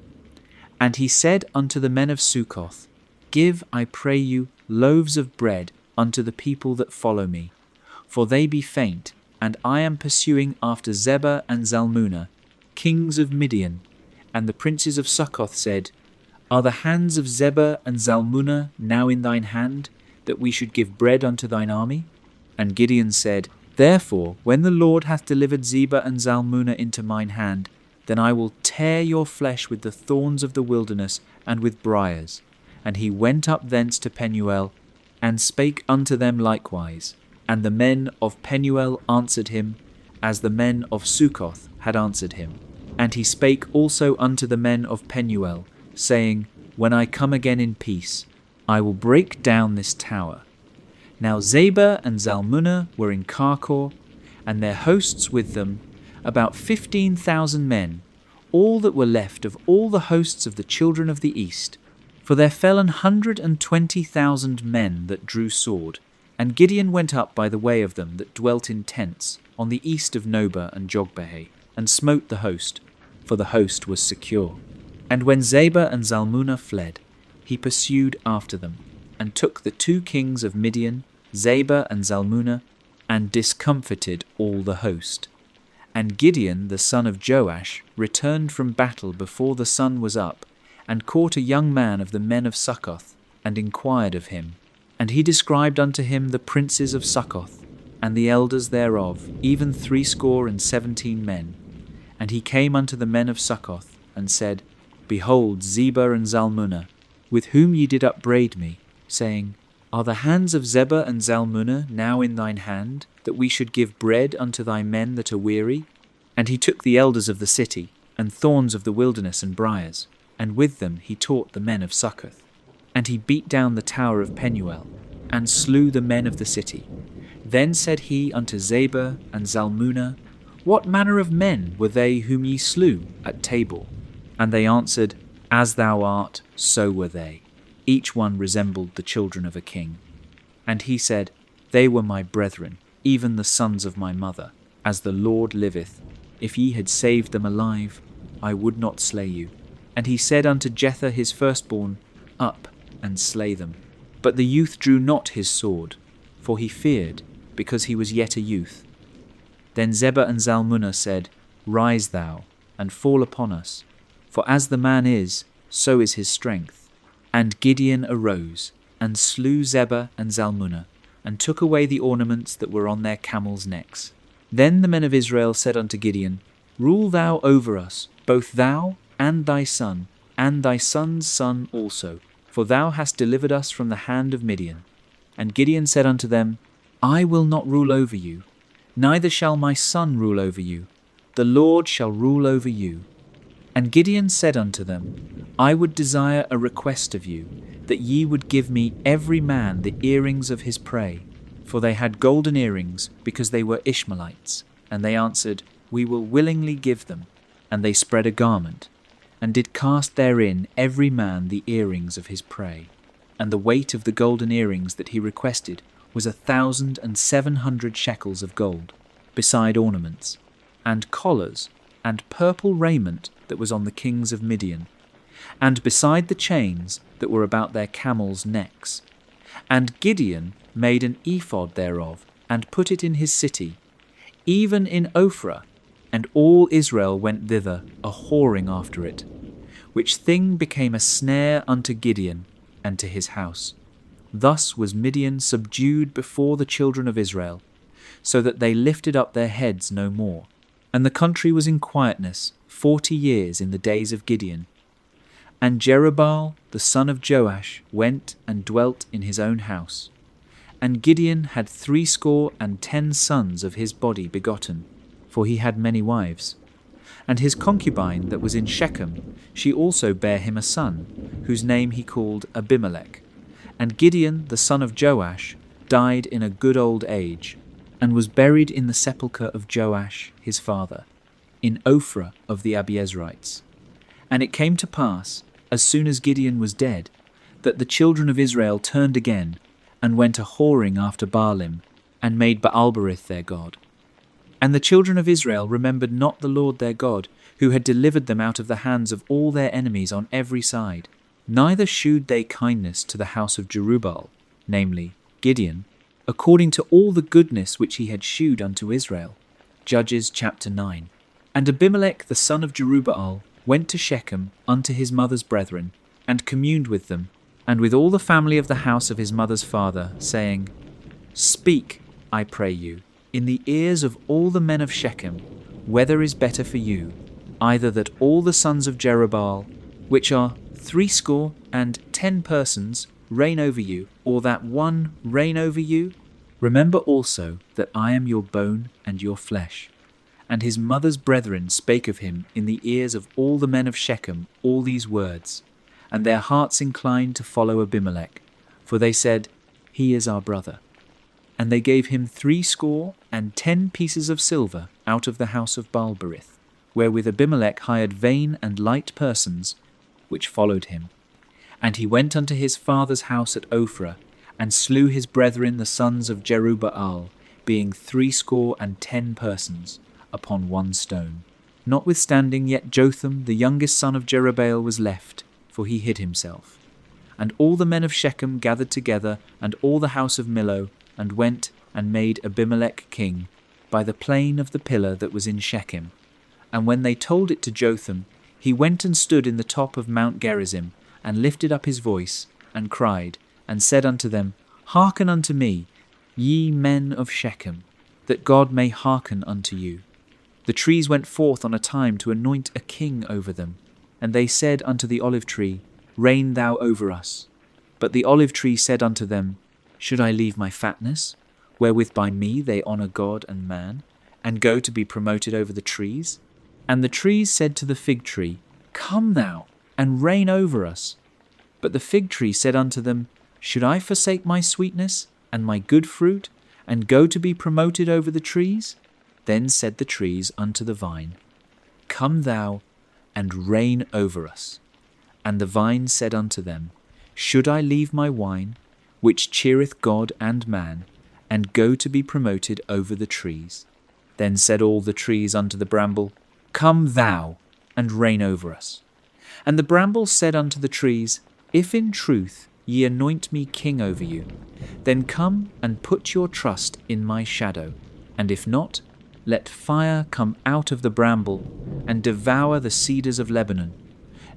And he said unto the men of Succoth, Give, I pray you, loaves of bread unto the people that follow me, for they be faint, and I am pursuing after Zebah and Zalmunna, kings of Midian. And the princes of Succoth said, Are the hands of Zebah and Zalmunna now in thine hand, that we should give bread unto thine army? And Gideon said, Therefore, when the Lord hath delivered Zebah and Zalmunna into mine hand, then I will tear your flesh with the thorns of the wilderness and with briars. And he went up thence to Penuel, and spake unto them likewise. And the men of Penuel answered him, as the men of Succoth had answered him. And he spake also unto the men of Penuel, saying, When I come again in peace, I will break down this tower. Now Zebah and Zalmunna were in Karkor, and their hosts with them, about 15,000 men, all that were left of all the hosts of the children of the east. For there fell 120,000 men that drew sword, and Gideon went up by the way of them that dwelt in tents, on the east of Nobah and Jogbehah, and smote the host, for the host was secure. And when Zebah and Zalmunna fled, he pursued after them, and took the 2 kings of Midian, Zebah and Zalmunna, and discomfited all the host. And Gideon the son of Joash returned from battle before the sun was up, and caught a young man of the men of Succoth, and inquired of him. And he described unto him the princes of Succoth, and the elders thereof, even 70 men. And he came unto the men of Succoth, and said, Behold Zebah and Zalmunna, with whom ye did upbraid me, saying, Are the hands of Zebah and Zalmunna now in thine hand, that we should give bread unto thy men that are weary? And he took the elders of the city, and thorns of the wilderness and briars, and with them he taught the men of Succoth. And he beat down the tower of Penuel, and slew the men of the city. Then said he unto Zebah and Zalmunna, What manner of men were they whom ye slew at Tabor? And they answered, As thou art, so were they. Each one resembled the children of a king. And he said, They were my brethren, even the sons of my mother. As the Lord liveth, if ye had saved them alive, I would not slay you. And he said unto Jether his firstborn, Up and slay them. But the youth drew not his sword, for he feared, because he was yet a youth. Then Zebah and Zalmunna said, Rise thou, and fall upon us, for as the man is, so is his strength. And Gideon arose, and slew Zebah and Zalmunna, and took away the ornaments that were on their camels' necks. Then the men of Israel said unto Gideon, Rule thou over us, both thou and thy son, and thy son's son also, for thou hast delivered us from the hand of Midian. And Gideon said unto them, I will not rule over you, neither shall my son rule over you. The Lord shall rule over you. And Gideon said unto them, I would desire a request of you, that ye would give me every man the earrings of his prey. For they had golden earrings, because they were Ishmaelites. And they answered, We will willingly give them. And they spread a garment, and did cast therein every man the earrings of his prey. And the weight of the golden earrings that he requested was 1,700 shekels of gold, beside ornaments, and collars, and purple raiment that was on the kings of Midian, and beside the chains that were about their camels' necks. And Gideon made an ephod thereof, and put it in his city, even in Ophrah, and all Israel went thither a-whoring after it, which thing became a snare unto Gideon and to his house. Thus was Midian subdued before the children of Israel, so that they lifted up their heads no more. And the country was in quietness 40 years in the days of Gideon. And Jerubbaal the son of Joash went and dwelt in his own house. And Gideon had 70 sons of his body begotten, for he had many wives. And his concubine that was in Shechem, she also bare him a son, whose name he called Abimelech. And Gideon the son of Joash died in a good old age, and was buried in the sepulchre of Joash his father, in Ophrah of the Abiezrites. And it came to pass, as soon as Gideon was dead, that the children of Israel turned again, and went a-whoring after Baalim, and made Baalberith their god. And the children of Israel remembered not the Lord their God, who had delivered them out of the hands of all their enemies on every side. Neither shewed they kindness to the house of Jerubbaal, namely, Gideon, according to all the goodness which he had shewed unto Israel. Judges chapter 9. And Abimelech the son of Jerubbaal went to Shechem unto his mother's brethren, and communed with them, and with all the family of the house of his mother's father, saying, Speak, I pray you, in the ears of all the men of Shechem, whether is better for you, either that all the sons of Jerubbaal, which are 70 persons, reign over you, or that one reign over you? Remember also that I am your bone and your flesh. And his mother's brethren spake of him in the ears of all the men of Shechem all these words, and their hearts inclined to follow Abimelech, for they said, He is our brother. And they gave him 70 pieces of silver out of the house of Baalberith, wherewith Abimelech hired vain and light persons, which followed him. And he went unto his father's house at Ophrah, and slew his brethren the sons of Jerubbaal, being 70 persons, upon one stone. Notwithstanding yet Jotham the youngest son of Jerubbaal was left, for he hid himself. And all the men of Shechem gathered together, and all the house of Millo, and went and made Abimelech king, by the plain of the pillar that was in Shechem. And when they told it to Jotham, he went and stood in the top of Mount Gerizim, and lifted up his voice, and cried, and said unto them, Hearken unto me, ye men of Shechem, that God may hearken unto you. The trees went forth on a time to anoint a king over them, and they said unto the olive tree, Reign thou over us. But the olive tree said unto them, Should I leave my fatness, wherewith by me they honour God and man, and go to be promoted over the trees? And the trees said to the fig tree, Come thou, and reign over us. But the fig tree said unto them, Should I forsake my sweetness, and my good fruit, and go to be promoted over the trees? Then said the trees unto the vine, Come thou and reign over us. And the vine said unto them, Should I leave my wine, which cheereth God and man, and go to be promoted over the trees? Then said all the trees unto the bramble, Come thou and reign over us. And the bramble said unto the trees, If in truth ye anoint me king over you, then come and put your trust in my shadow, and if not, let fire come out of the bramble, and devour the cedars of Lebanon.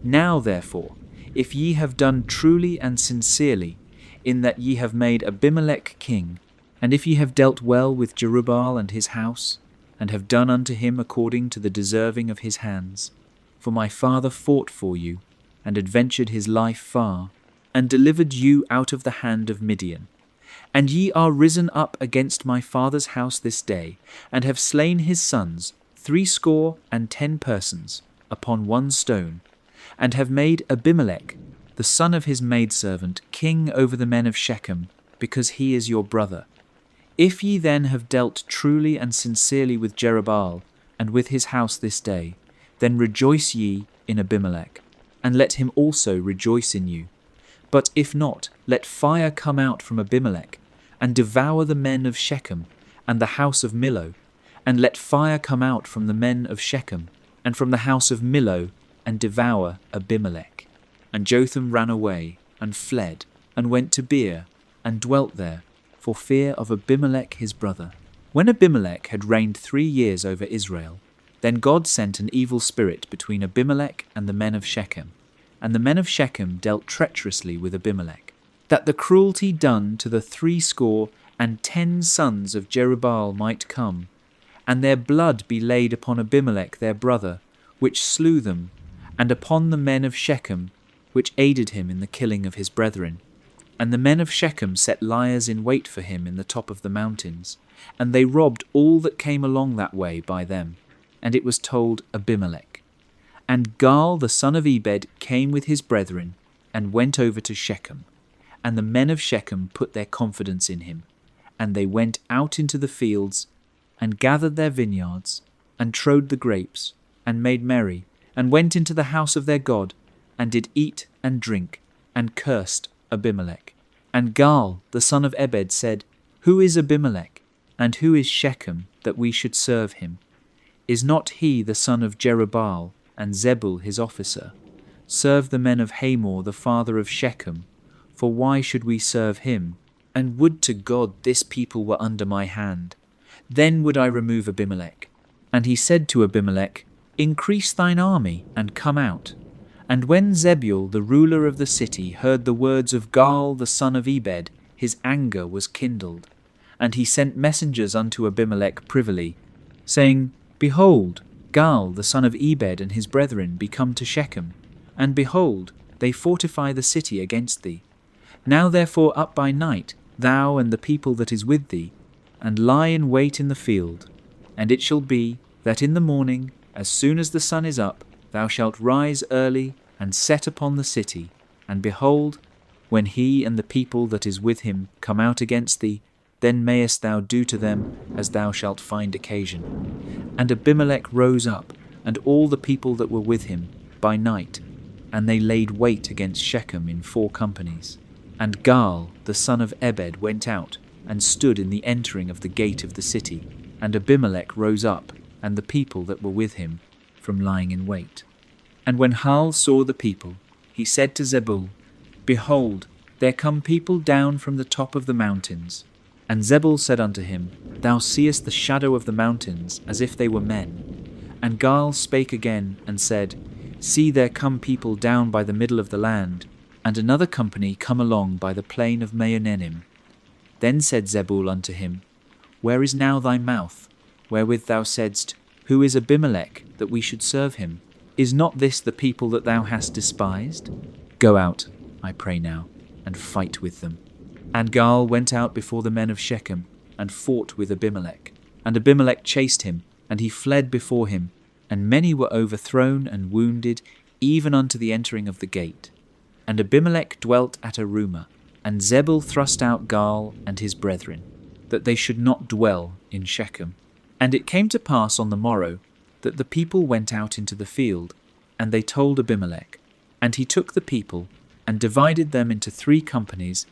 Now therefore, if ye have done truly and sincerely, in that ye have made Abimelech king, and if ye have dealt well with Jerubbaal and his house, and have done unto him according to the deserving of his hands, for my father fought for you, and adventured his life far, and delivered you out of the hand of Midian. And ye are risen up against my father's house this day, and have slain his sons, 70 persons, upon one stone, and have made Abimelech, the son of his maidservant, king over the men of Shechem, because he is your brother. If ye then have dealt truly and sincerely with Jerubbaal, and with his house this day, then rejoice ye in Abimelech, and let him also rejoice in you. But if not, let fire come out from Abimelech, and devour the men of Shechem, and the house of Millo, and let fire come out from the men of Shechem, and from the house of Millo, and devour Abimelech. And Jotham ran away, and fled, and went to Beer, and dwelt there, for fear of Abimelech his brother. When Abimelech had reigned 3 years over Israel, then God sent an evil spirit between Abimelech and the men of Shechem, and the men of Shechem dealt treacherously with Abimelech, that the cruelty done to the 70 sons of Jerubbaal might come, and their blood be laid upon Abimelech their brother, which slew them, and upon the men of Shechem, which aided him in the killing of his brethren. And the men of Shechem set liers in wait for him in the top of the mountains, and they robbed all that came along that way by them. And it was told Abimelech. And Gaal the son of Ebed came with his brethren, and went over to Shechem. And the men of Shechem put their confidence in him. And they went out into the fields, and gathered their vineyards, and trode the grapes, and made merry, and went into the house of their God, and did eat and drink, and cursed Abimelech. And Gaal the son of Ebed said, Who is Abimelech, and who is Shechem, that we should serve him? Is not he the son of Jerubbaal, and Zebul his officer? Serve the men of Hamor the father of Shechem, for why should we serve him? And would to God this people were under my hand, then would I remove Abimelech. And he said to Abimelech, Increase thine army, and come out. And when Zebul the ruler of the city heard the words of Gaal the son of Ebed, his anger was kindled. And he sent messengers unto Abimelech privily, saying, Behold, Gaal the son of Ebed and his brethren be come to Shechem, and behold, they fortify the city against thee. Now therefore up by night, thou and the people that is with thee, and lie in wait in the field. And it shall be, that in the morning, as soon as the sun is up, thou shalt rise early, and set upon the city, and behold, when he and the people that is with him come out against thee, then mayest thou do to them as thou shalt find occasion. And Abimelech rose up, and all the people that were with him, by night, and they laid wait against Shechem in 4 companies. And Gaal the son of Ebed went out, and stood in the entering of the gate of the city, and Abimelech rose up, and the people that were with him, from lying in wait. And when Gaal saw the people, he said to Zebul, Behold, there come people down from the top of the mountains. And Zebul said unto him, Thou seest the shadow of the mountains, as if they were men. And Gaal spake again, and said, See, there come people down by the middle of the land, and another company come along by the plain of Maonenim. Then said Zebul unto him, Where is now thy mouth, wherewith thou saidst, Who is Abimelech, that we should serve him? Is not this the people that thou hast despised? Go out, I pray now, and fight with them. And Gaal went out before the men of Shechem, and fought with Abimelech. And Abimelech chased him, and he fled before him, and many were overthrown and wounded, even unto the entering of the gate. And Abimelech dwelt at Arumah, and Zebul thrust out Gaal and his brethren, that they should not dwell in Shechem. And it came to pass on the morrow that the people went out into the field, and they told Abimelech. And he took the people, and divided them into 3 companies,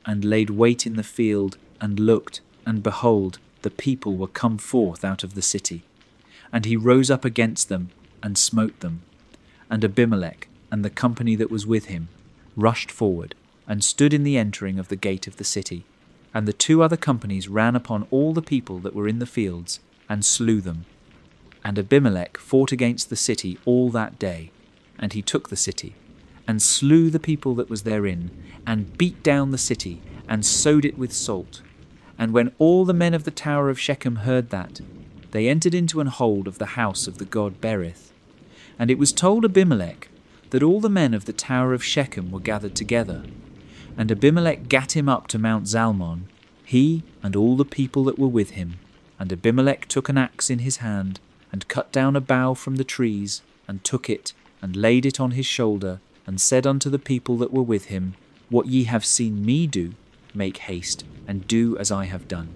and laid wait in the field, and looked, and behold, the people were come forth out of the city. And he rose up against them, and smote them. And Abimelech, and the company that was with him, rushed forward, and stood in the entering of the gate of the city. And the 2 other companies ran upon all the people that were in the fields, and slew them. And Abimelech fought against the city all that day, and he took the city, and slew the people that was therein, and beat down the city, and sowed it with salt. And when all the men of the tower of Shechem heard that, they entered into an hold of the house of the god Berith. And it was told Abimelech that all the men of the tower of Shechem were gathered together. And Abimelech gat him up to Mount Zalmon, he and all the people that were with him. And Abimelech took an axe in his hand, and cut down a bough from the trees, and took it, and laid it on his shoulder, and said unto the people that were with him, What ye have seen me do, make haste, and do as I have done.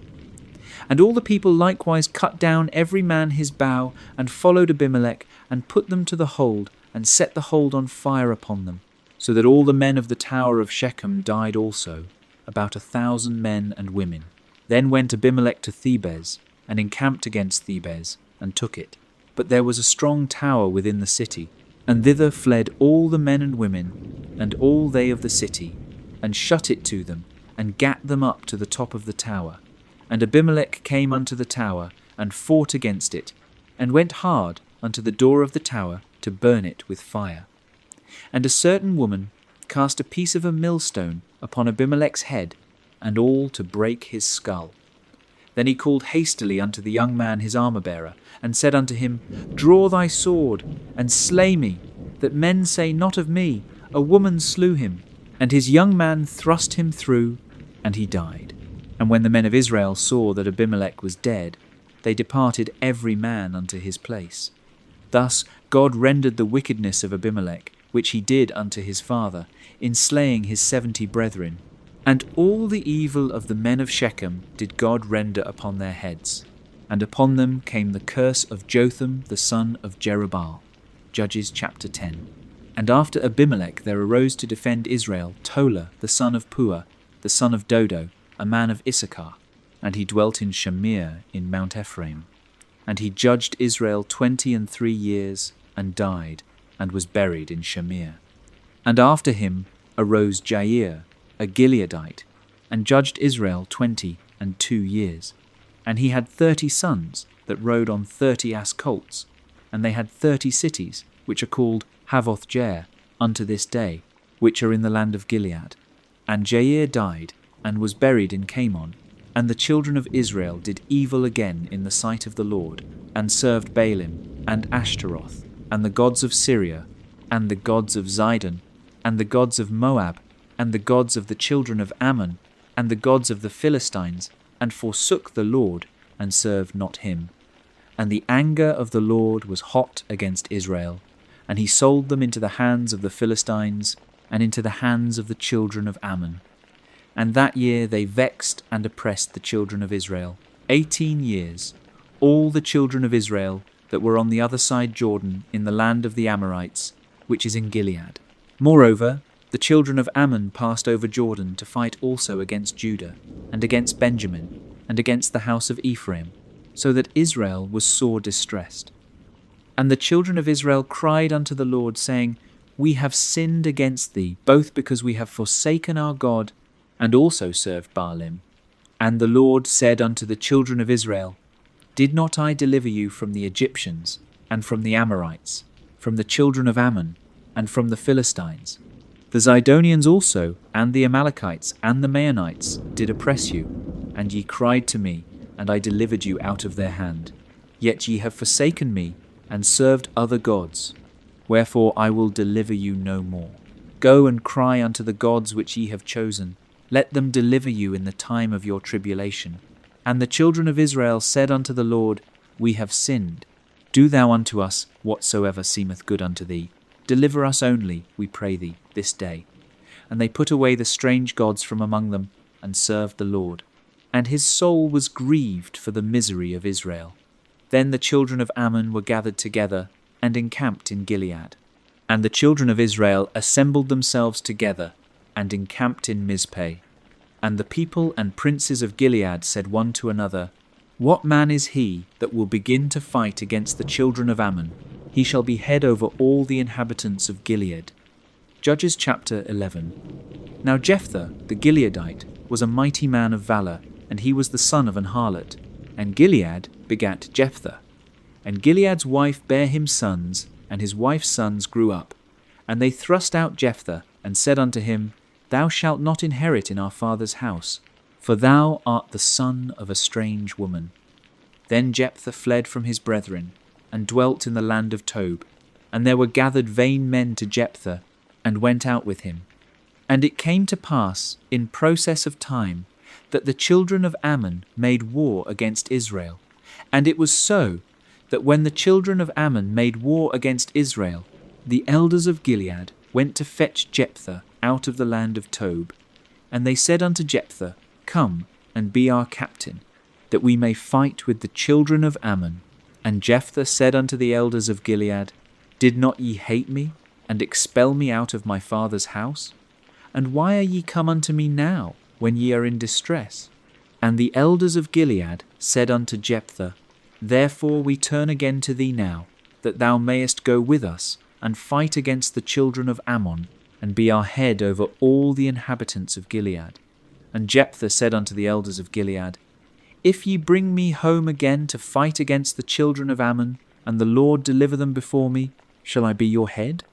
And all the people likewise cut down every man his bough, and followed Abimelech, and put them to the hold, and set the hold on fire upon them, so that all the men of the tower of Shechem died also, about 1,000 men and women. Then went Abimelech to Thebez, and encamped against Thebez, and took it. But there was a strong tower within the city, and thither fled all the men and women, and all they of the city, and shut it to them, and gat them up to the top of the tower. And Abimelech came unto the tower, and fought against it, and went hard unto the door of the tower to burn it with fire. And a certain woman cast a piece of a millstone upon Abimelech's head, and all to break his skull. Then he called hastily unto the young man his armour-bearer, and said unto him, Draw thy sword, and slay me, that men say not of me, A woman slew him. And his young man thrust him through, and he died. And when the men of Israel saw that Abimelech was dead, they departed every man unto his place. Thus God rendered the wickedness of Abimelech, which he did unto his father, in slaying his 70 brethren. And all the evil of the men of Shechem did God render upon their heads. And upon them came the curse of Jotham the son of Jerubbaal. Judges chapter 10. And after Abimelech there arose to defend Israel Tola the son of Puah, the son of Dodo, a man of Issachar. And he dwelt in Shamir in Mount Ephraim. And he judged Israel 23 years, and died, and was buried in Shamir. And after him arose Jair, a Gileadite, and judged Israel 22 years. And he had 30 sons that rode on 30 ass colts, and they had 30 cities, which are called Havoth-Jair unto this day, which are in the land of Gilead. And Jair died, and was buried in Camon. And the children of Israel did evil again in the sight of the Lord, and served Baalim, and Ashtaroth, and the gods of Syria, and the gods of Zidon, and the gods of Moab, and the gods of the children of Ammon, and the gods of the Philistines, and forsook the Lord, and served not him. And the anger of the Lord was hot against Israel, and he sold them into the hands of the Philistines, and into the hands of the children of Ammon. And that year they vexed and oppressed the children of Israel 18 years, all the children of Israel that were on the other side Jordan in the land of the Amorites, which is in Gilead. Moreover, the children of Ammon passed over Jordan to fight also against Judah, and against Benjamin, and against the house of Ephraim, so that Israel was sore distressed. And the children of Israel cried unto the Lord, saying, We have sinned against thee, both because we have forsaken our God, and also served Baalim. And the Lord said unto the children of Israel, Did not I deliver you from the Egyptians, and from the Amorites, from the children of Ammon, and from the Philistines? The Zidonians also, and the Amalekites, and the Maonites did oppress you, and ye cried to me, and I delivered you out of their hand. Yet ye have forsaken me, and served other gods. Wherefore I will deliver you no more. Go and cry unto the gods which ye have chosen. Let them deliver you in the time of your tribulation. And the children of Israel said unto the Lord, We have sinned. Do thou unto us whatsoever seemeth good unto thee. Deliver us only, we pray thee, this day. And they put away the strange gods from among them, and served the Lord. And his soul was grieved for the misery of Israel. Then the children of Ammon were gathered together and encamped in Gilead. And the children of Israel assembled themselves together and encamped in Mizpeh. And the people and princes of Gilead said one to another, "What man is he that will begin to fight against the children of Ammon? He shall be head over all the inhabitants of Gilead." Judges chapter 11. Now Jephthah the Gileadite was a mighty man of valour, and he was the son of an harlot. And Gilead begat Jephthah. And Gilead's wife bare him sons, and his wife's sons grew up. And they thrust out Jephthah, and said unto him, "Thou shalt not inherit in our father's house, for thou art the son of a strange woman." Then Jephthah fled from his brethren, and dwelt in the land of Tob. And there were gathered vain men to Jephthah, and went out with him. And it came to pass, in process of time, that the children of Ammon made war against Israel. And it was so, that when the children of Ammon made war against Israel, the elders of Gilead went to fetch Jephthah out of the land of Tob. And they said unto Jephthah, "Come and be our captain, that we may fight with the children of Ammon." And Jephthah said unto the elders of Gilead, "Did not ye hate me, and expel me out of my father's house? And why are ye come unto me now, when ye are in distress?" And the elders of Gilead said unto Jephthah, "Therefore we turn again to thee now, that thou mayest go with us, and fight against the children of Ammon, and be our head over all the inhabitants of Gilead." And Jephthah said unto the elders of Gilead, "If ye bring me home again to fight against the children of Ammon, and the Lord deliver them before me, shall I be your head?"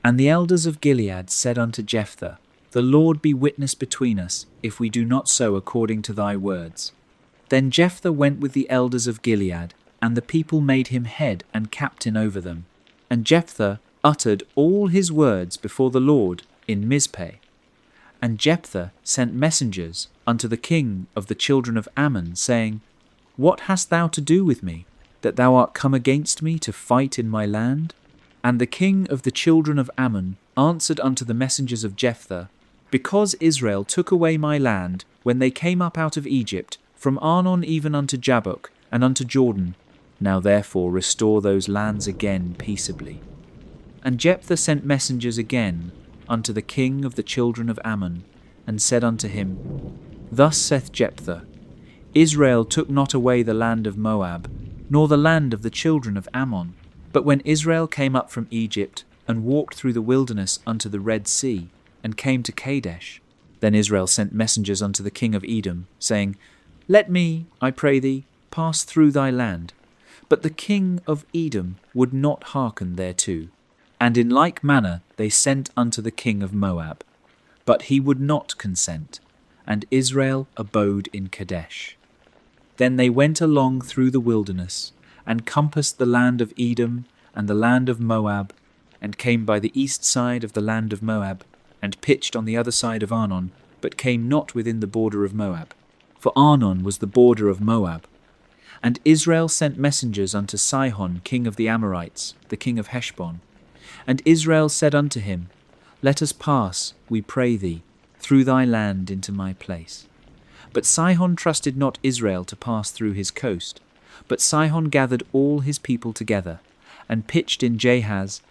And the elders of Gilead said unto Jephthah, "The Lord be witness between us, if we do not so according to thy words." Then Jephthah went with the elders of Gilead, and the people made him head and captain over them. And Jephthah uttered all his words before the Lord in Mizpeh. And Jephthah sent messengers unto the king of the children of Ammon, saying, "What hast thou to do with me, that thou art come against me to fight in my land?" And the king of the children of Ammon answered unto the messengers of Jephthah, "Because Israel took away my land when they came up out of Egypt, from Arnon even unto Jabbok, and unto Jordan, now therefore restore those lands again peaceably." And Jephthah sent messengers again unto the king of the children of Ammon, and said unto him, "Thus saith Jephthah, Israel took not away the land of Moab, nor the land of the children of Ammon. But when Israel came up from Egypt, and walked through the wilderness unto the Red Sea, and came to Kadesh, then Israel sent messengers unto the king of Edom, saying, Let me, I pray thee, pass through thy land. But the king of Edom would not hearken thereto. And in like manner they sent unto the king of Moab. But he would not consent, and Israel abode in Kadesh. Then they went along through the wilderness, and compassed the land of Edom and the land of Moab, and came by the east side of the land of Moab, and pitched on the other side of Arnon, but came not within the border of Moab. For Arnon was the border of Moab. And Israel sent messengers unto Sihon, king of the Amorites, the king of Heshbon. And Israel said unto him, Let us pass, we pray thee, through thy land into my place. But Sihon trusted not Israel to pass through his coast. But Sihon gathered all his people together, and pitched in Jahaz,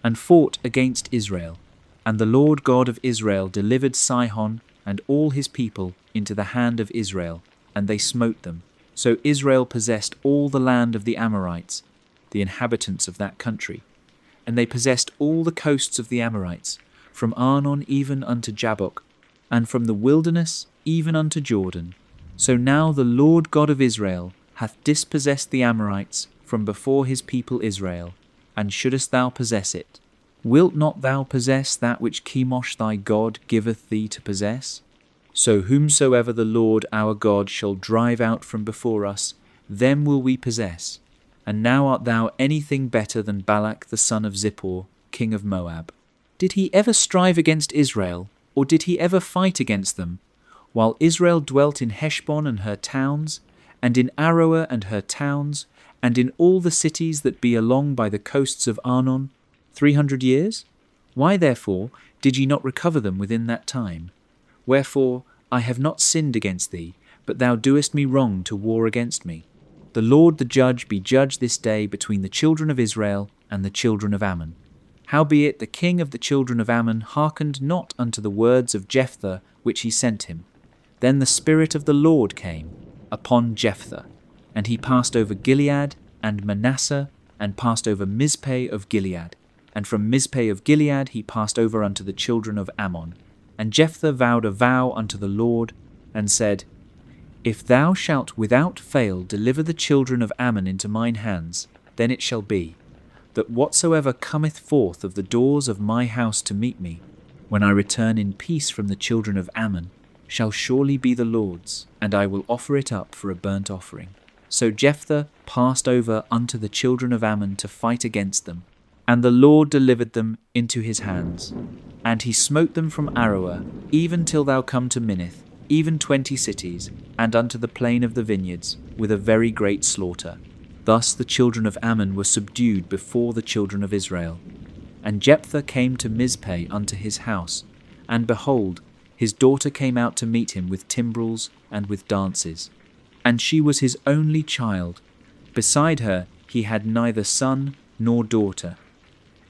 and fought against Israel. And the Lord God of Israel delivered Sihon and all his people into the hand of Israel, and they smote them. So Israel possessed all the land of the Amorites, the inhabitants of that country. And they possessed all the coasts of the Amorites, from Arnon even unto Jabbok, and from the wilderness even unto Jordan. So now the Lord God of Israel hath dispossessed the Amorites from before his people Israel. And shouldest thou possess it? Wilt not thou possess that which Chemosh thy God giveth thee to possess? So whomsoever the Lord our God shall drive out from before us, them will we possess. And now art thou anything better than Balak the son of Zippor, king of Moab? Did he ever strive against Israel, or did he ever fight against them, while Israel dwelt in Heshbon and her towns, and in Aroer and her towns, and in all the cities that be along by the coasts of Arnon, 300 years? Why therefore did ye not recover them within that time? Wherefore I have not sinned against thee, but thou doest me wrong to war against me. The Lord the judge be judge this day between the children of Israel and the children of Ammon. Howbeit the king of the children of Ammon hearkened not unto the words of Jephthah which he sent him. Then the Spirit of the Lord came upon Jephthah, and he passed over Gilead and Manasseh, and passed over Mizpeh of Gilead. And from Mizpeh of Gilead he passed over unto the children of Ammon. And Jephthah vowed a vow unto the Lord, and said, If thou shalt without fail deliver the children of Ammon into mine hands, then it shall be, that whatsoever cometh forth of the doors of my house to meet me, when I return in peace from the children of Ammon, shall surely be the Lord's, and I will offer it up for a burnt offering. So Jephthah passed over unto the children of Ammon to fight against them, and the Lord delivered them into his hands. And he smote them from Aroer, even till thou come to Minnith, even 20 cities, and unto the plain of the vineyards, with a very great slaughter. Thus the children of Ammon were subdued before the children of Israel. And Jephthah came to Mizpeh unto his house, and behold, his daughter came out to meet him with timbrels and with dances. And she was his only child. Beside her he had neither son nor daughter.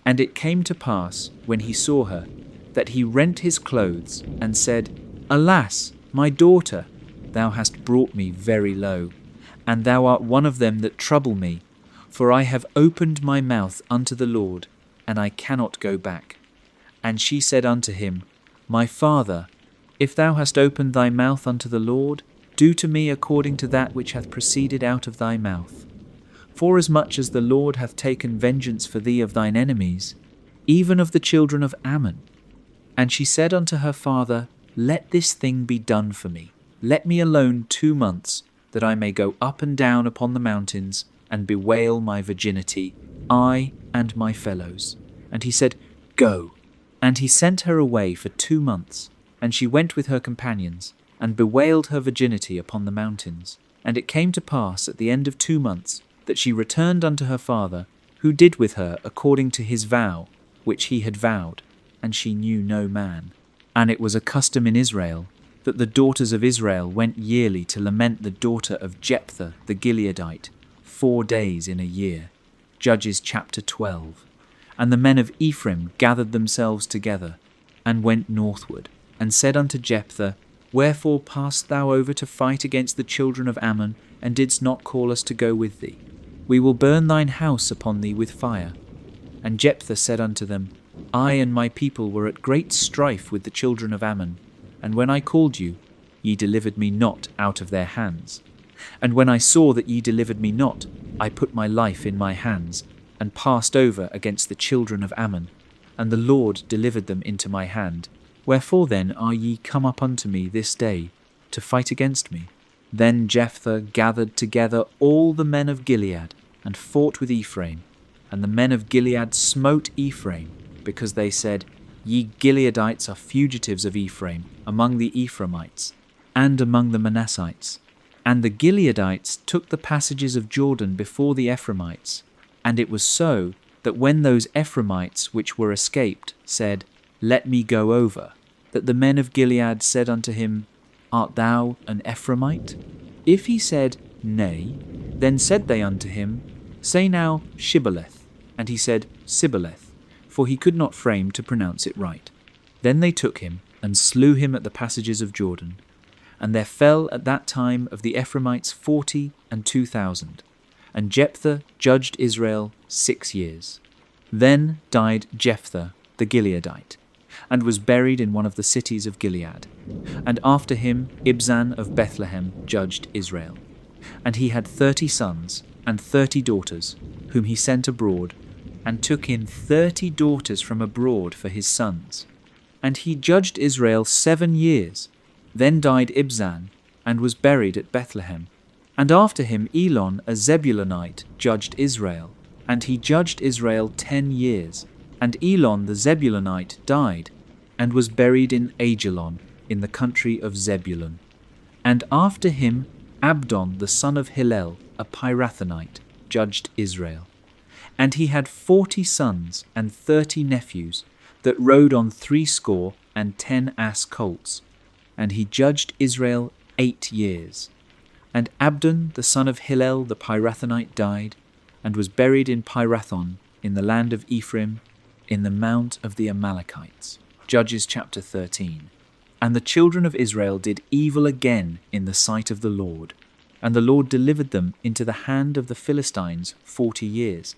And it came to pass, when he saw her, that he rent his clothes, and said, Alas, my daughter, thou hast brought me very low, and thou art one of them that trouble me, for I have opened my mouth unto the Lord, and I cannot go back. And she said unto him, My father, if thou hast opened thy mouth unto the Lord, do to me according to that which hath proceeded out of thy mouth. Forasmuch as the Lord hath taken vengeance for thee of thine enemies, even of the children of Ammon. And she said unto her father, Let this thing be done for me. Let me alone 2 months, that I may go up and down upon the mountains, and bewail my virginity, I and my fellows. And he said, Go. And he sent her away for 2 months, and she went with her companions, and bewailed her virginity upon the mountains. And it came to pass at the end of 2 months, that she returned unto her father, who did with her according to his vow, which he had vowed, and she knew no man. And it was a custom in Israel, that the daughters of Israel went yearly to lament the daughter of Jephthah the Gileadite, 4 days in a year. Judges chapter 12. And the men of Ephraim gathered themselves together, and went northward, and said unto Jephthah, Wherefore passedst thou over to fight against the children of Ammon, and didst not call us to go with thee? We will burn thine house upon thee with fire. And Jephthah said unto them, I and my people were at great strife with the children of Ammon, and when I called you, ye delivered me not out of their hands. And when I saw that ye delivered me not, I put my life in my hands, and passed over against the children of Ammon, and the Lord delivered them into my hand. Wherefore then are ye come up unto me this day, to fight against me? Then Jephthah gathered together all the men of Gilead, and fought with Ephraim. And the men of Gilead smote Ephraim, because they said, Ye Gileadites are fugitives of Ephraim, among the Ephraimites, and among the Manassites. And the Gileadites took the passages of Jordan before the Ephraimites. And it was so, that when those Ephraimites which were escaped said, Let me go over, that the men of Gilead said unto him, Art thou an Ephraimite? If he said, Nay, then said they unto him, Say now, Shibboleth. And he said, Sibboleth, for he could not frame to pronounce it right. Then they took him, and slew him at the passages of Jordan. And there fell at that time of the Ephraimites 42,000. And Jephthah judged Israel 6 years. Then died Jephthah the Gileadite, and was buried in one of the cities of Gilead. And after him Ibzan of Bethlehem judged Israel. And he had 30 sons and 30 daughters, whom he sent abroad, and took in 30 daughters from abroad for his sons. And he judged Israel 7 years. Then died Ibzan, and was buried at Bethlehem. And after him Elon, a Zebulunite, judged Israel, and he judged Israel 10 years. And Elon the Zebulunite died, and was buried in Ajalon, in the country of Zebulun. And after him Abdon the son of Hillel, a Pirathonite, judged Israel. And he had 40 sons and 30 nephews, that rode on 70 and 10 ass colts. And he judged Israel 8 years. And Abdon the son of Hillel the Pirathonite died, and was buried in Pirathon, in the land of Ephraim, in the mount of the Amalekites. Judges chapter 13. And the children of Israel did evil again in the sight of the Lord, and the Lord delivered them into the hand of the Philistines 40 years.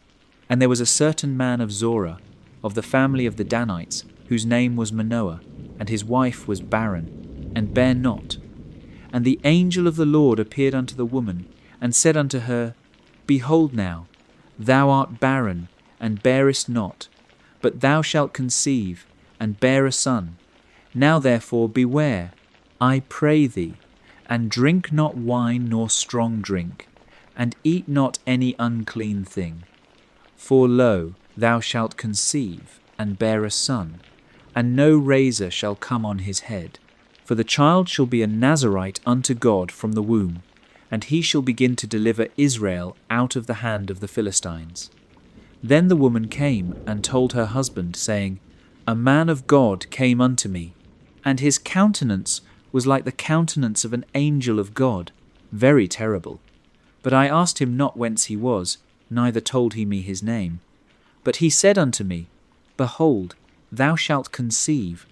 And there was a certain man of Zorah, of the family of the Danites, whose name was Manoah, and his wife was barren, and bare not. And the angel of the Lord appeared unto the woman, and said unto her, Behold now, thou art barren, and bearest not, but thou shalt conceive, and bear a son. Now therefore beware, I pray thee, and drink not wine nor strong drink, and eat not any unclean thing. For lo, thou shalt conceive, and bear a son, and no razor shall come on his head. For the child shall be a Nazarite unto God from the womb, and he shall begin to deliver Israel out of the hand of the Philistines. Then the woman came and told her husband, saying, A man of God came unto me, and his countenance was like the countenance of an angel of God, very terrible. But I asked him not whence he was, neither told he me his name. But he said unto me, Behold, thou shalt conceive,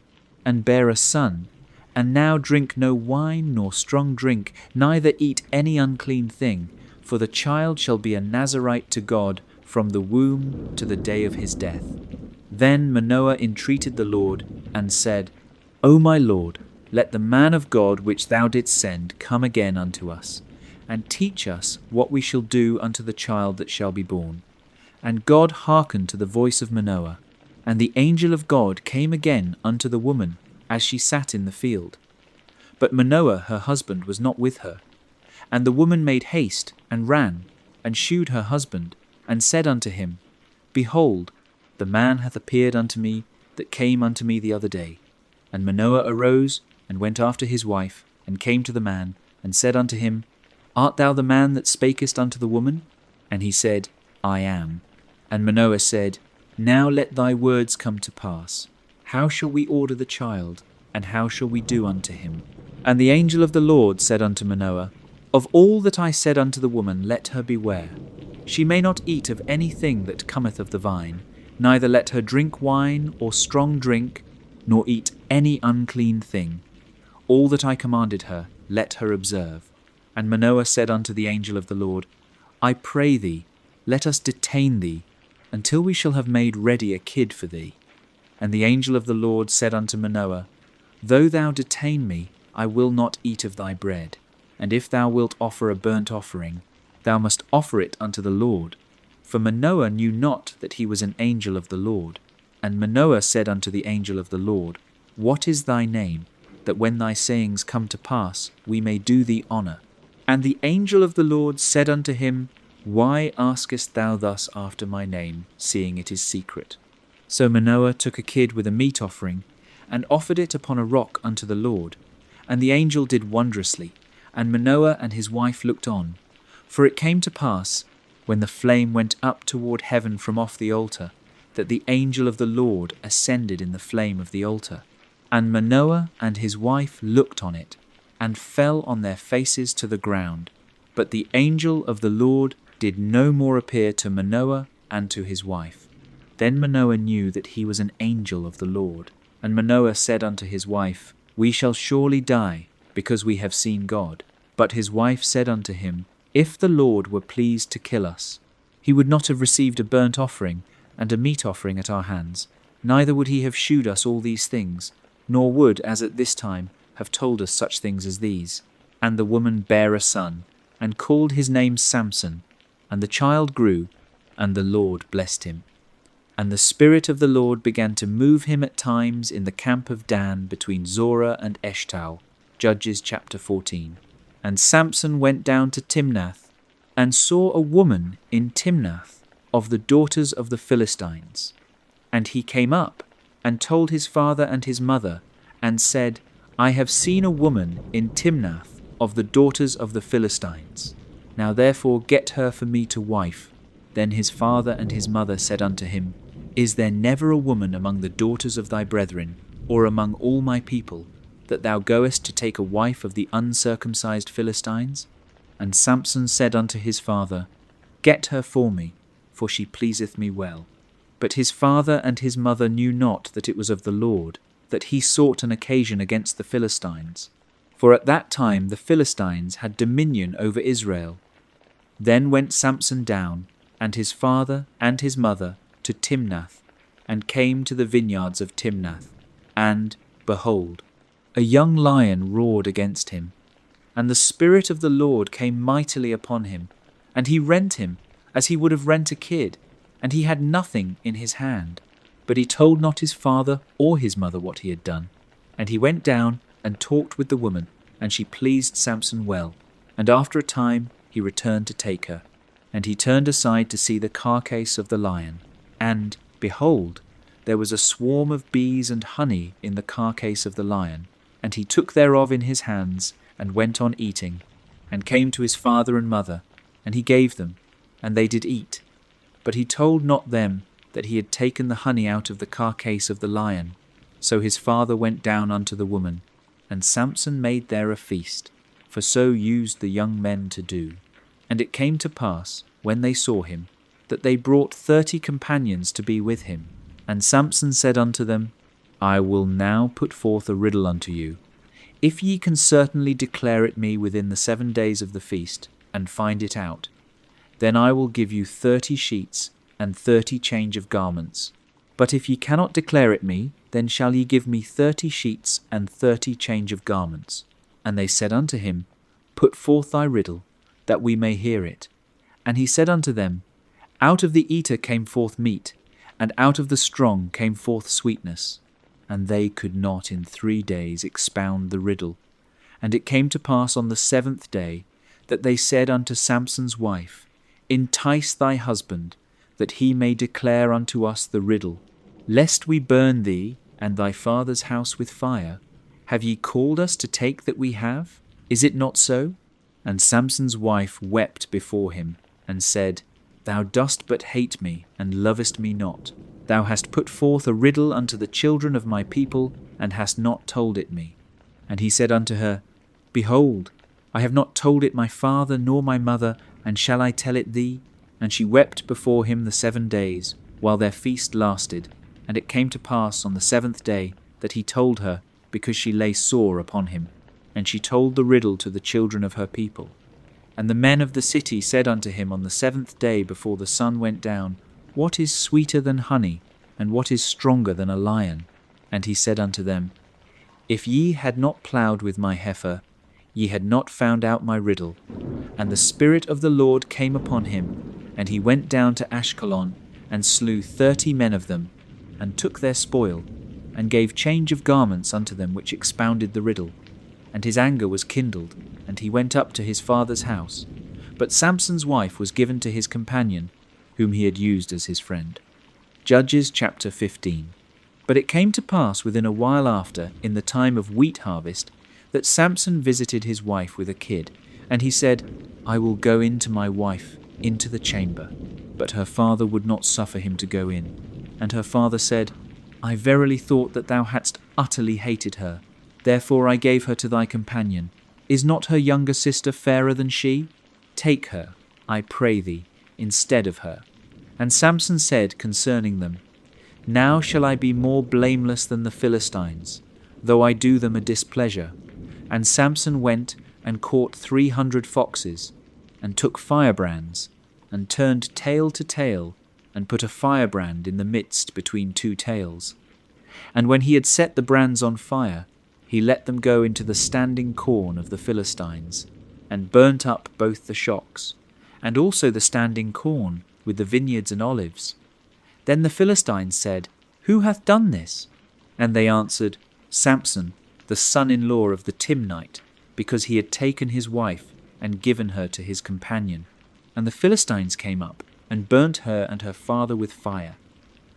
and bear a son, and now drink no wine nor strong drink, neither eat any unclean thing, for the child shall be a Nazarite to God from the womb to the day of his death. Then Manoah entreated the Lord, and said, O my Lord, let the man of God which thou didst send come again unto us, and teach us what we shall do unto the child that shall be born. And God hearkened to the voice of Manoah, and the angel of God came again unto the woman, as she sat in the field. But Manoah her husband was not with her. And the woman made haste, and ran, and shewed her husband, and said unto him, Behold, the man hath appeared unto me, that came unto me the other day. And Manoah arose, and went after his wife, and came to the man, and said unto him, Art thou the man that spakest unto the woman? And he said, I am. And Manoah said, Now let thy words come to pass. How shall we order the child, and how shall we do unto him? And the angel of the Lord said unto Manoah, Of all that I said unto the woman, let her beware. She may not eat of any thing that cometh of the vine, neither let her drink wine or strong drink, nor eat any unclean thing. All that I commanded her, let her observe. And Manoah said unto the angel of the Lord, I pray thee, let us detain thee, until we shall have made ready a kid for thee. And the angel of the Lord said unto Manoah, Though thou detain me, I will not eat of thy bread. And if thou wilt offer a burnt offering, thou must offer it unto the Lord. For Manoah knew not that he was an angel of the Lord. And Manoah said unto the angel of the Lord, What is thy name, that when thy sayings come to pass, we may do thee honour? And the angel of the Lord said unto him, Why askest thou thus after my name, seeing it is secret? So Manoah took a kid with a meat offering, and offered it upon a rock unto the Lord. And the angel did wondrously, and Manoah and his wife looked on. For it came to pass, when the flame went up toward heaven from off the altar, that the angel of the Lord ascended in the flame of the altar. And Manoah and his wife looked on it, and fell on their faces to the ground. But the angel of the Lord did no more appear to Manoah and to his wife. Then Manoah knew that he was an angel of the Lord. And Manoah said unto his wife, We shall surely die, because we have seen God. But his wife said unto him, If the Lord were pleased to kill us, he would not have received a burnt offering and a meat offering at our hands, neither would he have shewed us all these things, nor would, as at this time, have told us such things as these. And the woman bare a son, and called his name Samson. And the child grew, and the Lord blessed him. And the Spirit of the Lord began to move him at times in the camp of Dan between Zorah and Eshtaol. Judges chapter 14. And Samson went down to Timnath, and saw a woman in Timnath of the daughters of the Philistines. And he came up, and told his father and his mother, and said, I have seen a woman in Timnath of the daughters of the Philistines. Now therefore get her for me to wife. Then his father and his mother said unto him, Is there never a woman among the daughters of thy brethren, or among all my people, that thou goest to take a wife of the uncircumcised Philistines? And Samson said unto his father, Get her for me, for she pleaseth me well. But his father and his mother knew not that it was of the Lord, that he sought an occasion against the Philistines. For at that time the Philistines had dominion over Israel. Then went Samson down, and his father and his mother, to Timnath, and came to the vineyards of Timnath. And, behold, a young lion roared against him. And the Spirit of the Lord came mightily upon him, and he rent him, as he would have rent a kid, and he had nothing in his hand. But he told not his father or his mother what he had done. And he went down and talked with the woman, and she pleased Samson well. And after a time he returned to take her. And he turned aside to see the carcase of the lion. And, behold, there was a swarm of bees and honey in the carcase of the lion. And he took thereof in his hands, and went on eating, and came to his father and mother, and he gave them, and they did eat. But he told not them that he had taken the honey out of the carcase of the lion. So his father went down unto the woman, and Samson made there a feast, for so used the young men to do. And it came to pass, when they saw him, that they brought 30 companions to be with him. And Samson said unto them, I will now put forth a riddle unto you. If ye can certainly declare it me within the 7 days of the feast, and find it out, then I will give you 30 sheets and 30 change of garments. But if ye cannot declare it me, then shall ye give me 30 sheets and 30 change of garments. And they said unto him, Put forth thy riddle, that we may hear it. And he said unto them, Out of the eater came forth meat, and out of the strong came forth sweetness. And they could not in 3 days expound the riddle. And it came to pass on the 7th day, that they said unto Samson's wife, Entice thy husband, that he may declare unto us the riddle, lest we burn thee and thy father's house with fire. Have ye called us to take that we have? Is it not so? And Samson's wife wept before him, and said, Thou dost but hate me, and lovest me not. Thou hast put forth a riddle unto the children of my people, and hast not told it me. And he said unto her, Behold, I have not told it my father nor my mother, and shall I tell it thee? And she wept before him the 7 days, while their feast lasted. And it came to pass on the 7th day that he told her, because she lay sore upon him. And she told the riddle to the children of her people. And the men of the city said unto him on the 7th day before the sun went down, What is sweeter than honey, and what is stronger than a lion? And he said unto them, If ye had not ploughed with my heifer, ye had not found out my riddle. And the Spirit of the Lord came upon him, and he went down to Ashkelon, and slew 30 men of them, and took their spoil, and gave change of garments unto them which expounded the riddle. And his anger was kindled, and he went up to his father's house. But Samson's wife was given to his companion, whom he had used as his friend. Judges chapter 15. But it came to pass within a while after, in the time of wheat harvest, that Samson visited his wife with a kid, and he said, I will go in to my wife, into the chamber. But her father would not suffer him to go in. And her father said, I verily thought that thou hadst utterly hated her. Therefore I gave her to thy companion. Is not her younger sister fairer than she? Take her, I pray thee, instead of her. And Samson said concerning them, Now shall I be more blameless than the Philistines, though I do them a displeasure. And Samson went and caught 300 foxes, and took firebrands, and turned tail to tail, and put a firebrand in the midst between 2 tails. And when he had set the brands on fire, he let them go into the standing corn of the Philistines, and burnt up both the shocks, and also the standing corn, with the vineyards and olives. Then the Philistines said, Who hath done this? And they answered, Samson, the son-in-law of the Timnite, because he had taken his wife and given her to his companion. And the Philistines came up, and burnt her and her father with fire.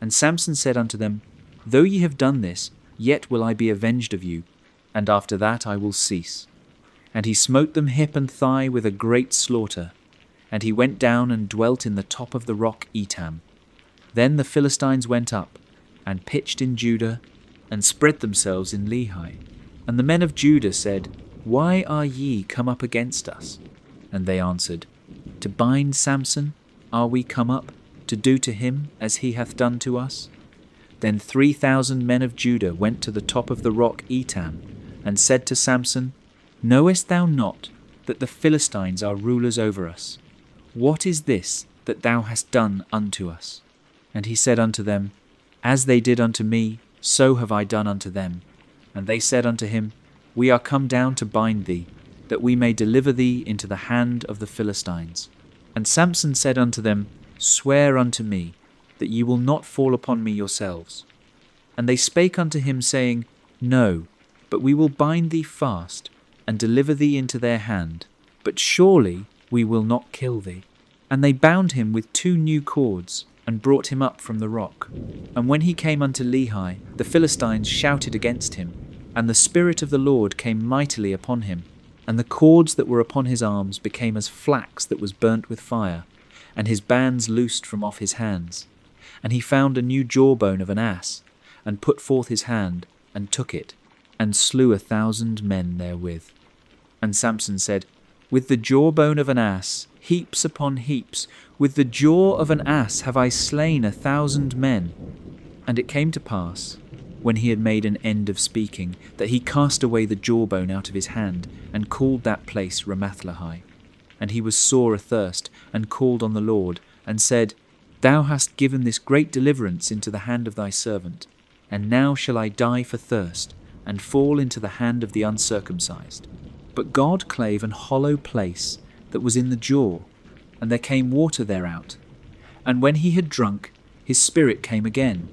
And Samson said unto them, Though ye have done this, yet will I be avenged of you, and after that I will cease. And he smote them hip and thigh with a great slaughter. And he went down and dwelt in the top of the rock Etam. Then the Philistines went up, and pitched in Judah, and spread themselves in Lehi. And the men of Judah said, Why are ye come up against us? And they answered, To bind Samson are we come up, to do to him as he hath done to us? Then 3,000 men of Judah went to the top of the rock Etam, and said to Samson, Knowest thou not that the Philistines are rulers over us? What is this that thou hast done unto us? And he said unto them, As they did unto me, so have I done unto them. And they said unto him, We are come down to bind thee, that we may deliver thee into the hand of the Philistines. And Samson said unto them, Swear unto me, that ye will not fall upon me yourselves. And they spake unto him, saying, No, but we will bind thee fast, and deliver thee into their hand, but surely we will not kill thee. And they bound him with 2 new cords, and brought him up from the rock. And when he came unto Lehi, the Philistines shouted against him, and the Spirit of the Lord came mightily upon him. And the cords that were upon his arms became as flax that was burnt with fire, and his bands loosed from off his hands. And he found a new jawbone of an ass, and put forth his hand, and took it, and slew 1,000 men therewith. And Samson said, With the jawbone of an ass, heaps upon heaps, with the jaw of an ass have I slain 1,000 men. And it came to pass, when he had made an end of speaking, that he cast away the jawbone out of his hand, and called that place Ramathlehi. And he was sore athirst, and called on the Lord, and said, Thou hast given this great deliverance into the hand of thy servant, and now shall I die for thirst, and fall into the hand of the uncircumcised. But God clave an hollow place that was in the jaw, and there came water thereout. And when he had drunk, his spirit came again,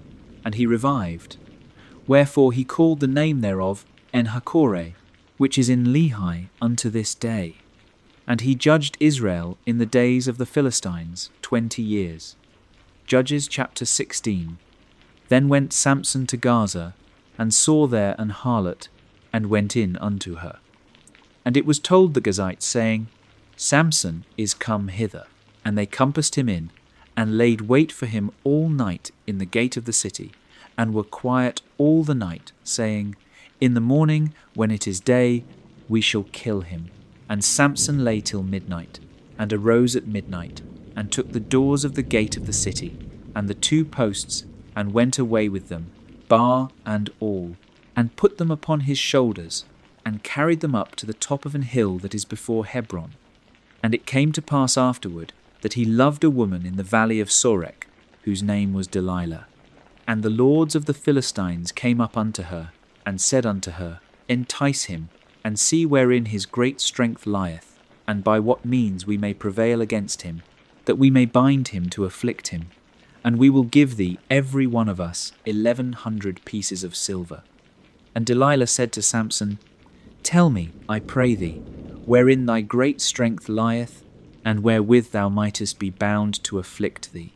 and he revived. Wherefore he called the name thereof En-hakkore, which is in Lehi unto this day. And he judged Israel in the days of the Philistines 20 years. Judges chapter 16. Then went Samson to Gaza, and saw there an harlot, and went in unto her. And it was told the Gazites, saying, Samson is come hither. And they compassed him in, and laid wait for him all night in the gate of the city, and were quiet all the night, saying, In the morning, when it is day, we shall kill him. And Samson lay till midnight, and arose at midnight, and took the doors of the gate of the city, and the 2 posts, and went away with them, bar and all, and put them upon his shoulders, and carried them up to the top of an hill that is before Hebron. And it came to pass afterward, that he loved a woman in the valley of Sorek, whose name was Delilah. And the lords of the Philistines came up unto her, and said unto her, Entice him, and see wherein his great strength lieth, and by what means we may prevail against him, that we may bind him to afflict him. And we will give thee, every one of us, 1,100 pieces of silver. And Delilah said to Samson, Tell me, I pray thee, wherein thy great strength lieth, and wherewith thou mightest be bound to afflict thee.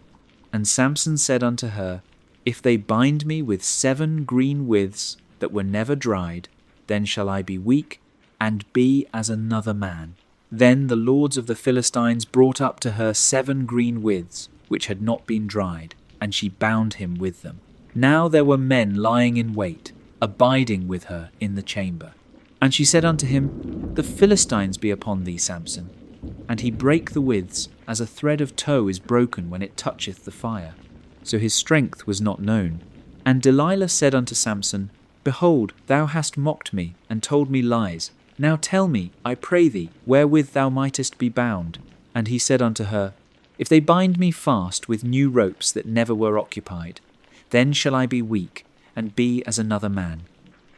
And Samson said unto her, If they bind me with 7 green withs that were never dried, then shall I be weak, and be as another man. Then the lords of the Philistines brought up to her 7 green withs, which had not been dried, and she bound him with them. Now there were men lying in wait, abiding with her in the chamber. And she said unto him, The Philistines be upon thee, Samson. And he brake the withs, as a thread of tow is broken when it toucheth the fire. So his strength was not known. And Delilah said unto Samson, Behold, thou hast mocked me, and told me lies. Now tell me, I pray thee, wherewith thou mightest be bound. And he said unto her, If they bind me fast with new ropes that never were occupied, then shall I be weak, and be as another man.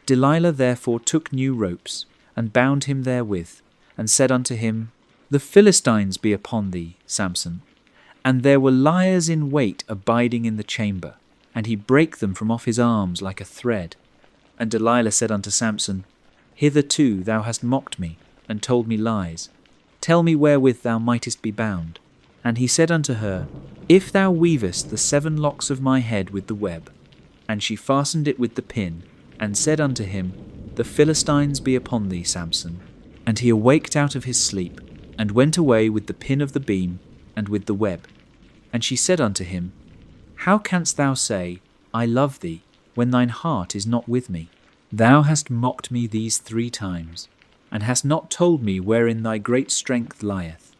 Delilah therefore took new ropes, and bound him therewith, and said unto him, The Philistines be upon thee, Samson. And there were liers in wait abiding in the chamber, and he brake them from off his arms like a thread. And Delilah said unto Samson, Hitherto thou hast mocked me, and told me lies. Tell me wherewith thou mightest be bound. And he said unto her, If thou weavest the 7 locks of my head with the web. And she fastened it with the pin, and said unto him, The Philistines be upon thee, Samson. And he awaked out of his sleep, and went away with the pin of the beam, and with the web. And she said unto him, How canst thou say, I love thee, when thine heart is not with me? Thou hast mocked me these 3 times. and hast not told me wherein thy great strength lieth.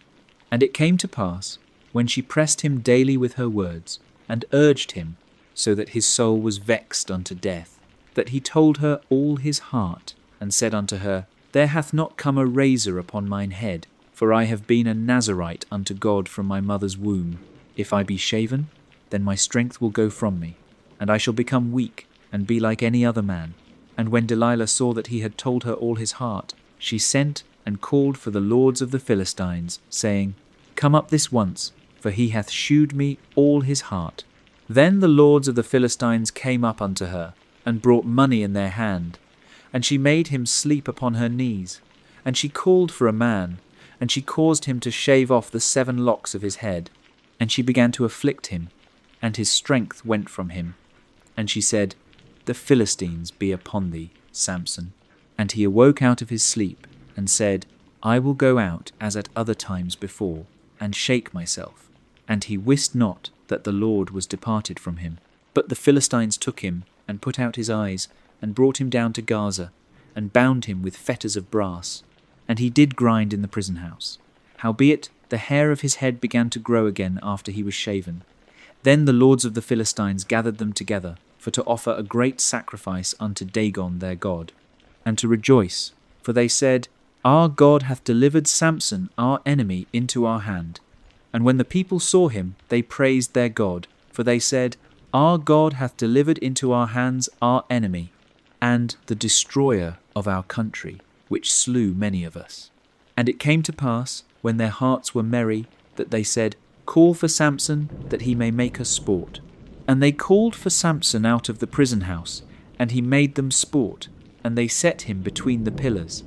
And it came to pass, when she pressed him daily with her words, and urged him, so that his soul was vexed unto death, that he told her all his heart, and said unto her, There hath not come a razor upon mine head, for I have been a Nazarite unto God from my mother's womb. If I be shaven, then my strength will go from me, and I shall become weak, and be like any other man. And when Delilah saw that he had told her all his heart, she sent and called for the lords of the Philistines, saying, Come up this once, for he hath shewed me all his heart. Then the lords of the Philistines came up unto her, and brought money in their hand. And she made him sleep upon her knees. And she called for a man, and she caused him to shave off the 7 locks of his head. And she began to afflict him, and his strength went from him. And she said, The Philistines be upon thee, Samson. And he awoke out of his sleep, and said, I will go out as at other times before, and shake myself. And he wist not that the Lord was departed from him. But the Philistines took him, and put out his eyes, and brought him down to Gaza, and bound him with fetters of brass. And he did grind in the prison house. Howbeit the hair of his head began to grow again after he was shaven. Then the lords of the Philistines gathered them together, for to offer a great sacrifice unto Dagon their god, and to rejoice, for they said, Our God hath delivered Samson our enemy into our hand. And when the people saw him, they praised their God, for they said, Our God hath delivered into our hands our enemy, and the destroyer of our country, which slew many of us. And it came to pass, when their hearts were merry, that they said, Call for Samson, that he may make us sport. And they called for Samson out of the prison house, and he made them sport, and they set him between the pillars.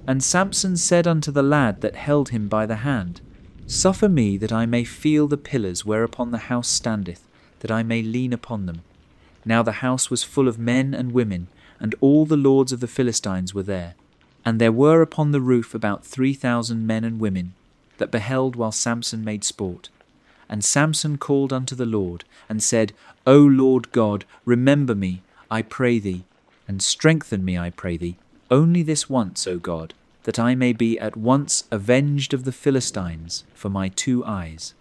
And Samson said unto the lad that held him by the hand, Suffer me that I may feel the pillars whereupon the house standeth, that I may lean upon them. Now the house was full of men and women, and all the lords of the Philistines were there. And there were upon the roof about 3,000 men and women, that beheld while Samson made sport. And Samson called unto the Lord, and said, O Lord God, remember me, I pray thee, and strengthen me, I pray thee, only this once, O God, that I may be at once avenged of the Philistines for my 2 eyes.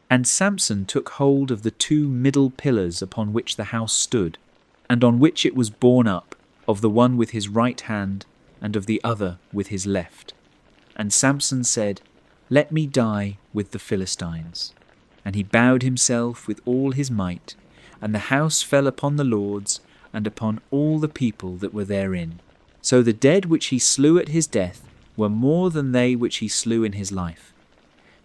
And Samson took hold of the 2 middle pillars upon which the house stood, and on which it was borne up, of the one with his right hand, and of the other with his left. And Samson said, Let me die with the Philistines. And he bowed himself with all his might, and the house fell upon the lords, and upon all the people that were therein. So the dead which he slew at his death were more than they which he slew in his life.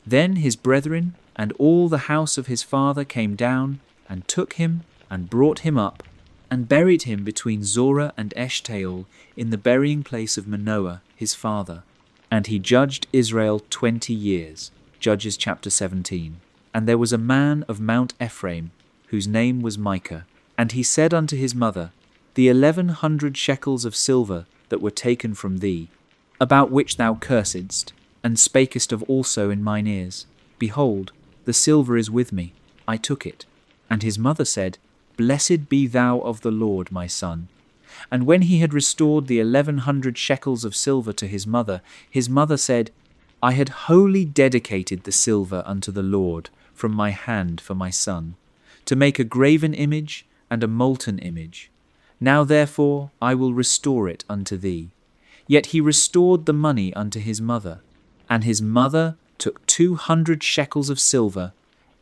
Then his brethren and all the house of his father came down, and took him, and brought him up, and buried him between Zorah and Eshtaol in the burying place of Manoah his father. And he judged Israel 20 years. Judges chapter 17. And there was a man of Mount Ephraim, whose name was Micah. And he said unto his mother, The 1,100 shekels of silver that were taken from thee, about which thou cursedst, and spakest of also in mine ears, behold, the silver is with me, I took it. And his mother said, Blessed be thou of the Lord, my son. And when he had restored the 1,100 shekels of silver to his mother said, I had wholly dedicated the silver unto the Lord from my hand for my son, to make a graven image and a molten image. Now therefore I will restore it unto thee. Yet he restored the money unto his mother, and his mother took 200 shekels of silver,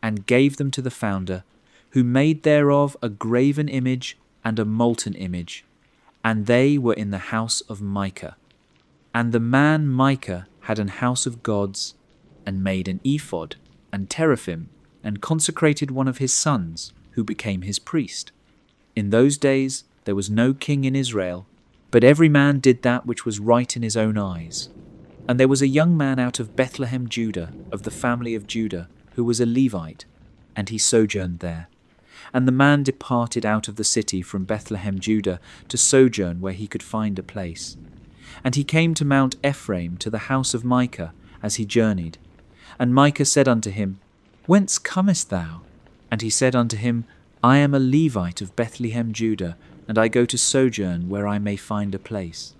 and gave them to the founder, who made thereof a graven image and a molten image, and they were in the house of Micah. And the man Micah had an house of gods, and made an ephod, and teraphim, and consecrated one of his sons, who became his priest. In those days there was no king in Israel, but every man did that which was right in his own eyes. And there was a young man out of Bethlehem, Judah, of the family of Judah, who was a Levite, and he sojourned there. And the man departed out of the city from Bethlehem, Judah, to sojourn where he could find a place. And he came to Mount Ephraim, to the house of Micah, as he journeyed. And Micah said unto him, Whence comest thou? And he said unto him, I am a Levite of Bethlehem, Judah, and I go to sojourn where I may find a place.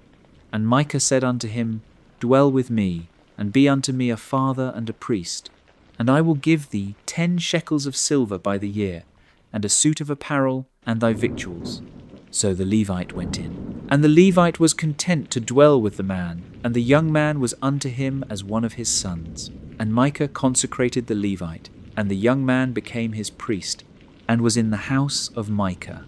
And Micah said unto him, dwell with me, and be unto me a father and a priest. And I will give thee 10 shekels of silver by the year, and a suit of apparel, and thy victuals. So the Levite went in. And the Levite was content to dwell with the man, and the young man was unto him as one of his sons. And Micah consecrated the Levite, and the young man became his priest, and was in the house of Micah.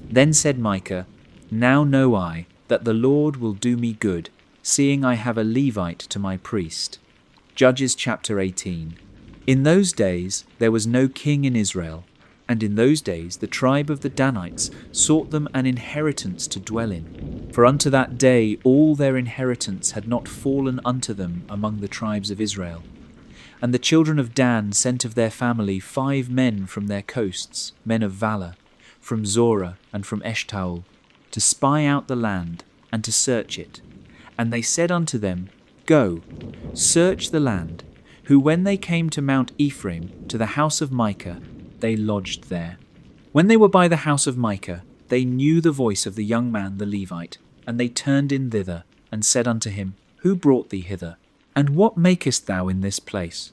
Then said Micah, Now know I that the Lord will do me good, seeing I have a Levite to my priest. Judges chapter 18. In those days there was no king in Israel, and in those days the tribe of the Danites sought them an inheritance to dwell in. For unto that day all their inheritance had not fallen unto them among the tribes of Israel. And the children of Dan sent of their family 5 men from their coasts, men of valour, from Zorah and from Eshtaol, to spy out the land and to search it. And they said unto them, Go, search the land, who when they came to Mount Ephraim, to the house of Micah, they lodged there. When they were by the house of Micah, they knew the voice of the young man the Levite, and they turned in thither, and said unto him, Who brought thee hither? And what makest thou in this place?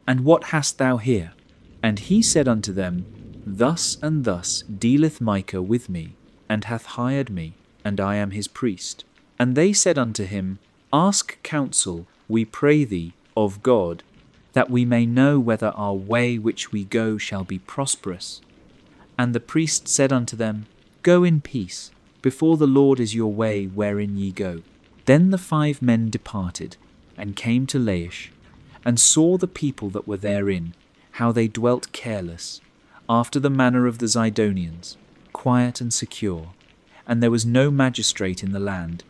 And what hast thou here? And he said unto them, Thus and thus dealeth Micah with me, and hath hired me, and I am his priest. And they said unto him, Ask counsel, we pray thee, of God, that we may know whether our way which we go shall be prosperous. And the priest said unto them, Go in peace, before the Lord is your way wherein ye go. Then the 5 men departed, and came to Laish, and saw the people that were therein, how they dwelt careless, after the manner of the Zidonians, quiet and secure. And there was no magistrate in the land,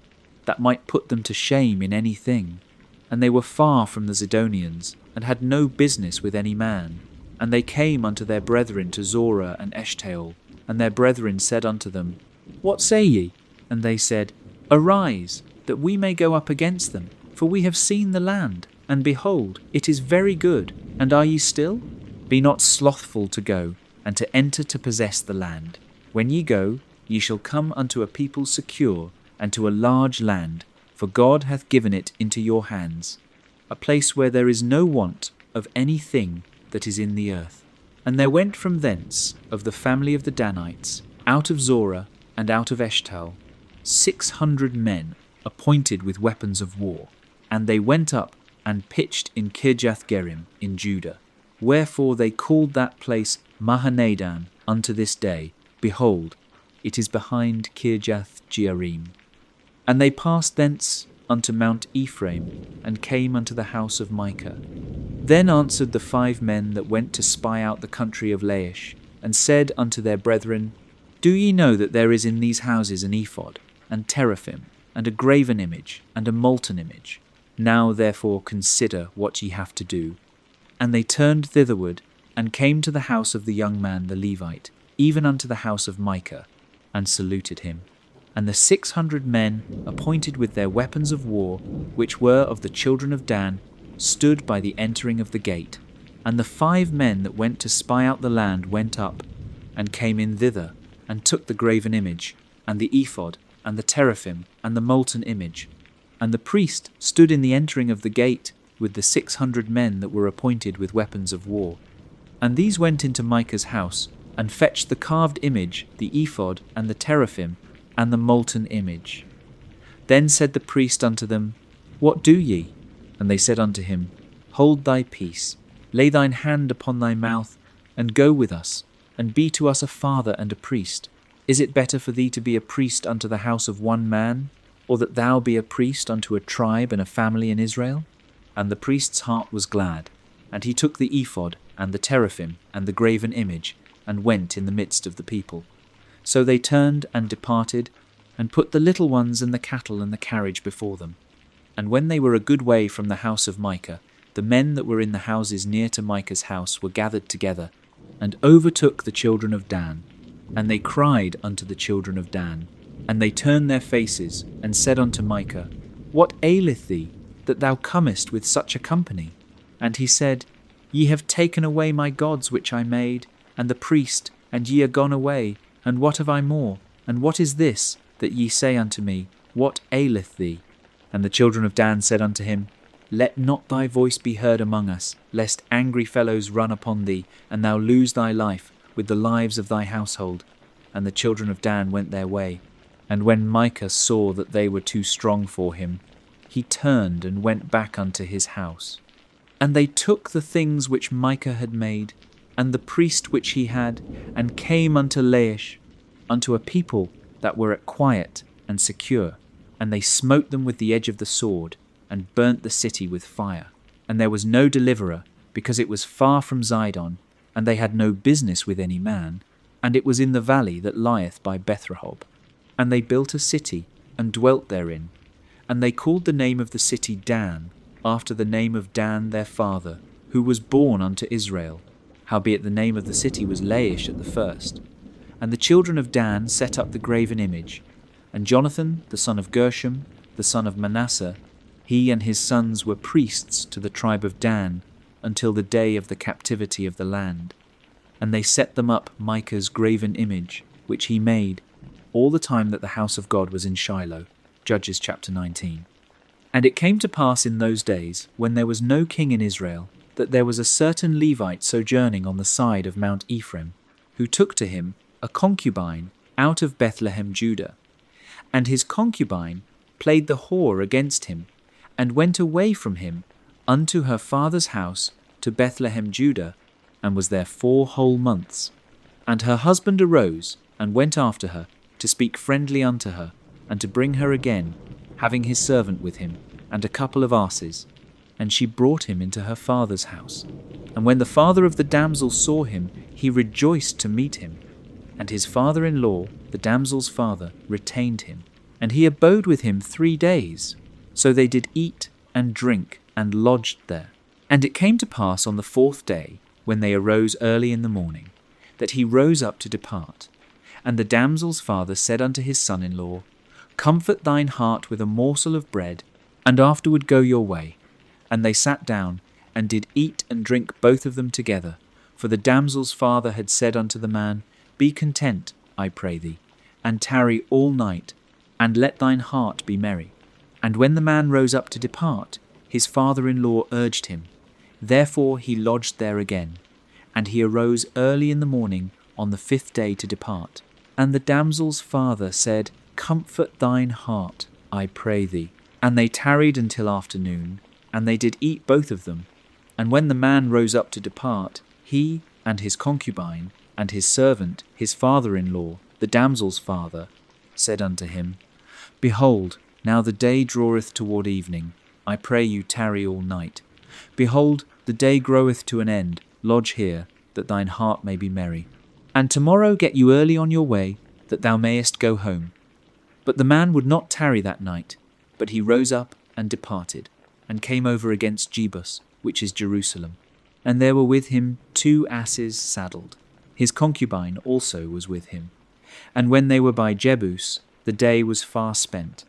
that might put them to shame in any thing. And they were far from the Zidonians, and had no business with any man. And they came unto their brethren to Zorah and Eshtaol, and their brethren said unto them, What say ye? And they said, Arise, that we may go up against them, for we have seen the land, and behold, it is very good. And are ye still? Be not slothful to go, and to enter to possess the land. When ye go, ye shall come unto a people secure, and to a large land, for God hath given it into your hands, a place where there is no want of any thing that is in the earth. And there went from thence of the family of the Danites, out of Zorah and out of Eshtaol, 600 men appointed with weapons of war. And they went up and pitched in Kirjath-jearim in Judah. Wherefore they called that place Mahanadan unto this day. Behold, it is behind Kirjath-jearim. And they passed thence unto Mount Ephraim, and came unto the house of Micah. Then answered the 5 men that went to spy out the country of Laish, and said unto their brethren, Do ye know that there is in these houses an ephod, and teraphim, and a graven image, and a molten image? Now therefore consider what ye have to do. And they turned thitherward, and came to the house of the young man the Levite, even unto the house of Micah, and saluted him. And the 600 men, appointed with their weapons of war, which were of the children of Dan, stood by the entering of the gate. And the 5 men that went to spy out the land went up, and came in thither, and took the graven image, and the ephod, and the teraphim, and the molten image. And the priest stood in the entering of the gate, with the 600 men that were appointed with weapons of war. And these went into Micah's house, and fetched the carved image, the ephod, and the teraphim, and the molten image. Then said the priest unto them, What do ye? And they said unto him, Hold thy peace, lay thine hand upon thy mouth, and go with us, and be to us a father and a priest. Is it better for thee to be a priest unto the house of one man, or that thou be a priest unto a tribe and a family in Israel? And the priest's heart was glad, and he took the ephod, and the teraphim, and the graven image, and went in the midst of the people. So they turned and departed, and put the little ones and the cattle and the carriage before them. And when they were a good way from the house of Micah, the men that were in the houses near to Micah's house were gathered together, and overtook the children of Dan. And they cried unto the children of Dan, and they turned their faces, and said unto Micah, What aileth thee, that thou comest with such a company? And he said, Ye have taken away my gods which I made, and the priest, and ye are gone away. And what have I more? And what is this, that ye say unto me, What aileth thee? And the children of Dan said unto him, Let not thy voice be heard among us, lest angry fellows run upon thee, and thou lose thy life with the lives of thy household. And the children of Dan went their way. And when Micah saw that they were too strong for him, he turned and went back unto his house. And they took the things which Micah had made, and the priest which he had, and came unto Laish, unto a people that were at quiet and secure. And they smote them with the edge of the sword, and burnt the city with fire. And there was no deliverer, because it was far from Zidon, and they had no business with any man, and it was in the valley that lieth by Bethrehob. And they built a city, and dwelt therein. And they called the name of the city Dan, after the name of Dan their father, who was born unto Israel. Howbeit the name of the city was Laish at the first. And the children of Dan set up the graven image. And Jonathan, the son of Gershom, the son of Manasseh, he and his sons were priests to the tribe of Dan, until the day of the captivity of the land. And they set them up Micah's graven image, which he made, all the time that the house of God was in Shiloh. Judges chapter 19. And it came to pass in those days, when there was no king in Israel, that there was a certain Levite sojourning on the side of Mount Ephraim, who took to him a concubine out of Bethlehem, Judah. And his concubine played the whore against him, and went away from him unto her father's house to Bethlehem, Judah, and was there 4 whole months. And her husband arose, and went after her, to speak friendly unto her, and to bring her again, having his servant with him, and a couple of asses. And she brought him into her father's house. And when the father of the damsel saw him, he rejoiced to meet him. And his father-in-law, the damsel's father, retained him. And he abode with him 3 days. So they did eat and drink, and lodged there. And it came to pass on the 4th day, when they arose early in the morning, that he rose up to depart. And the damsel's father said unto his son-in-law, Comfort thine heart with a morsel of bread, and afterward go your way. And they sat down, and did eat and drink both of them together. For the damsel's father had said unto the man, Be content, I pray thee, and tarry all night, and let thine heart be merry. And when the man rose up to depart, his father-in-law urged him. Therefore he lodged there again. And he arose early in the morning on the 5th day to depart. And the damsel's father said, Comfort thine heart, I pray thee. And they tarried until afternoon, and they did eat both of them. And when the man rose up to depart, he and his concubine, and his servant, his father-in-law, the damsel's father, said unto him, Behold, now the day draweth toward evening. I pray you tarry all night. Behold, the day groweth to an end. Lodge here, that thine heart may be merry. And tomorrow get you early on your way, that thou mayest go home. But the man would not tarry that night, but he rose up and departed, and came over against Jebus, which is Jerusalem. And there were with him 2 asses saddled. His concubine also was with him. And when they were by Jebus, the day was far spent.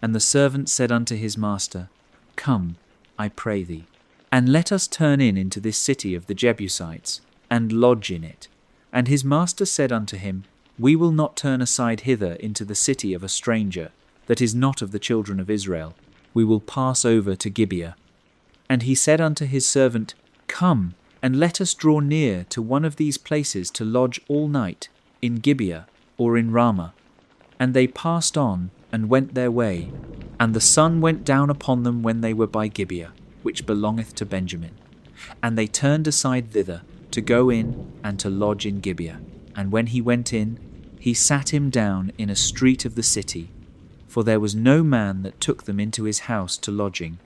And the servant said unto his master, Come, I pray thee, and let us turn in into this city of the Jebusites, and lodge in it. And his master said unto him, We will not turn aside hither into the city of a stranger, that is not of the children of Israel. We will pass over to Gibeah. And he said unto his servant, Come, and let us draw near to one of these places to lodge all night, in Gibeah or in Ramah. And they passed on, and went their way. And the sun went down upon them when they were by Gibeah, which belongeth to Benjamin. And they turned aside thither, to go in and to lodge in Gibeah. And when he went in, he sat him down in a street of the city, for there was no man that took them into his house to lodging.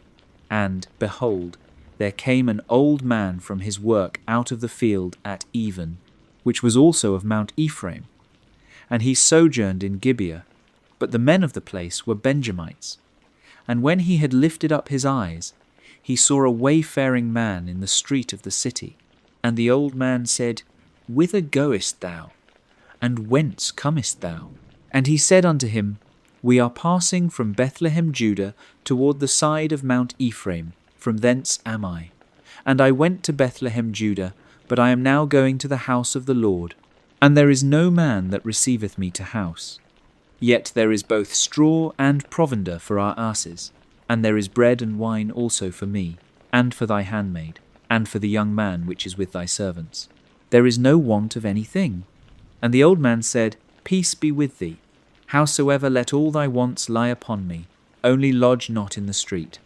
And, behold, there came an old man from his work out of the field at even, which was also of Mount Ephraim. And he sojourned in Gibeah, but the men of the place were Benjamites. And when he had lifted up his eyes, he saw a wayfaring man in the street of the city. And the old man said, Whither goest thou? And whence comest thou? And he said unto him, We are passing from Bethlehem, Judah, toward the side of Mount Ephraim. From thence am I. And I went to Bethlehem, Judah, but I am now going to the house of the Lord. And there is no man that receiveth me to house. Yet there is both straw and provender for our asses. And there is bread and wine also for me, and for thy handmaid, and for the young man which is with thy servants. There is no want of anything. And the old man said, Peace be with thee. Howsoever let all thy wants lie upon me, only lodge not in the street.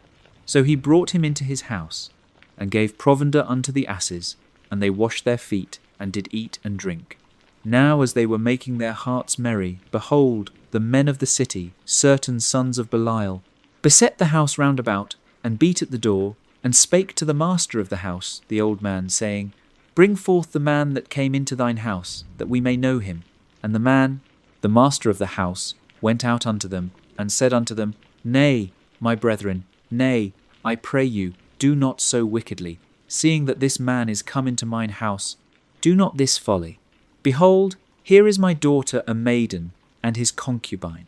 So he brought him into his house, and gave provender unto the asses, and they washed their feet, and did eat and drink. Now as they were making their hearts merry, behold, the men of the city, certain sons of Belial, beset the house round about, and beat at the door, and spake to the master of the house, the old man, saying, Bring forth the man that came into thine house, that we may know him. And the man, the master of the house, went out unto them, and said unto them, Nay, my brethren, nay, I pray you, do not so wickedly. Seeing that this man is come into mine house, do not this folly. Behold, here is my daughter a maiden, and his concubine.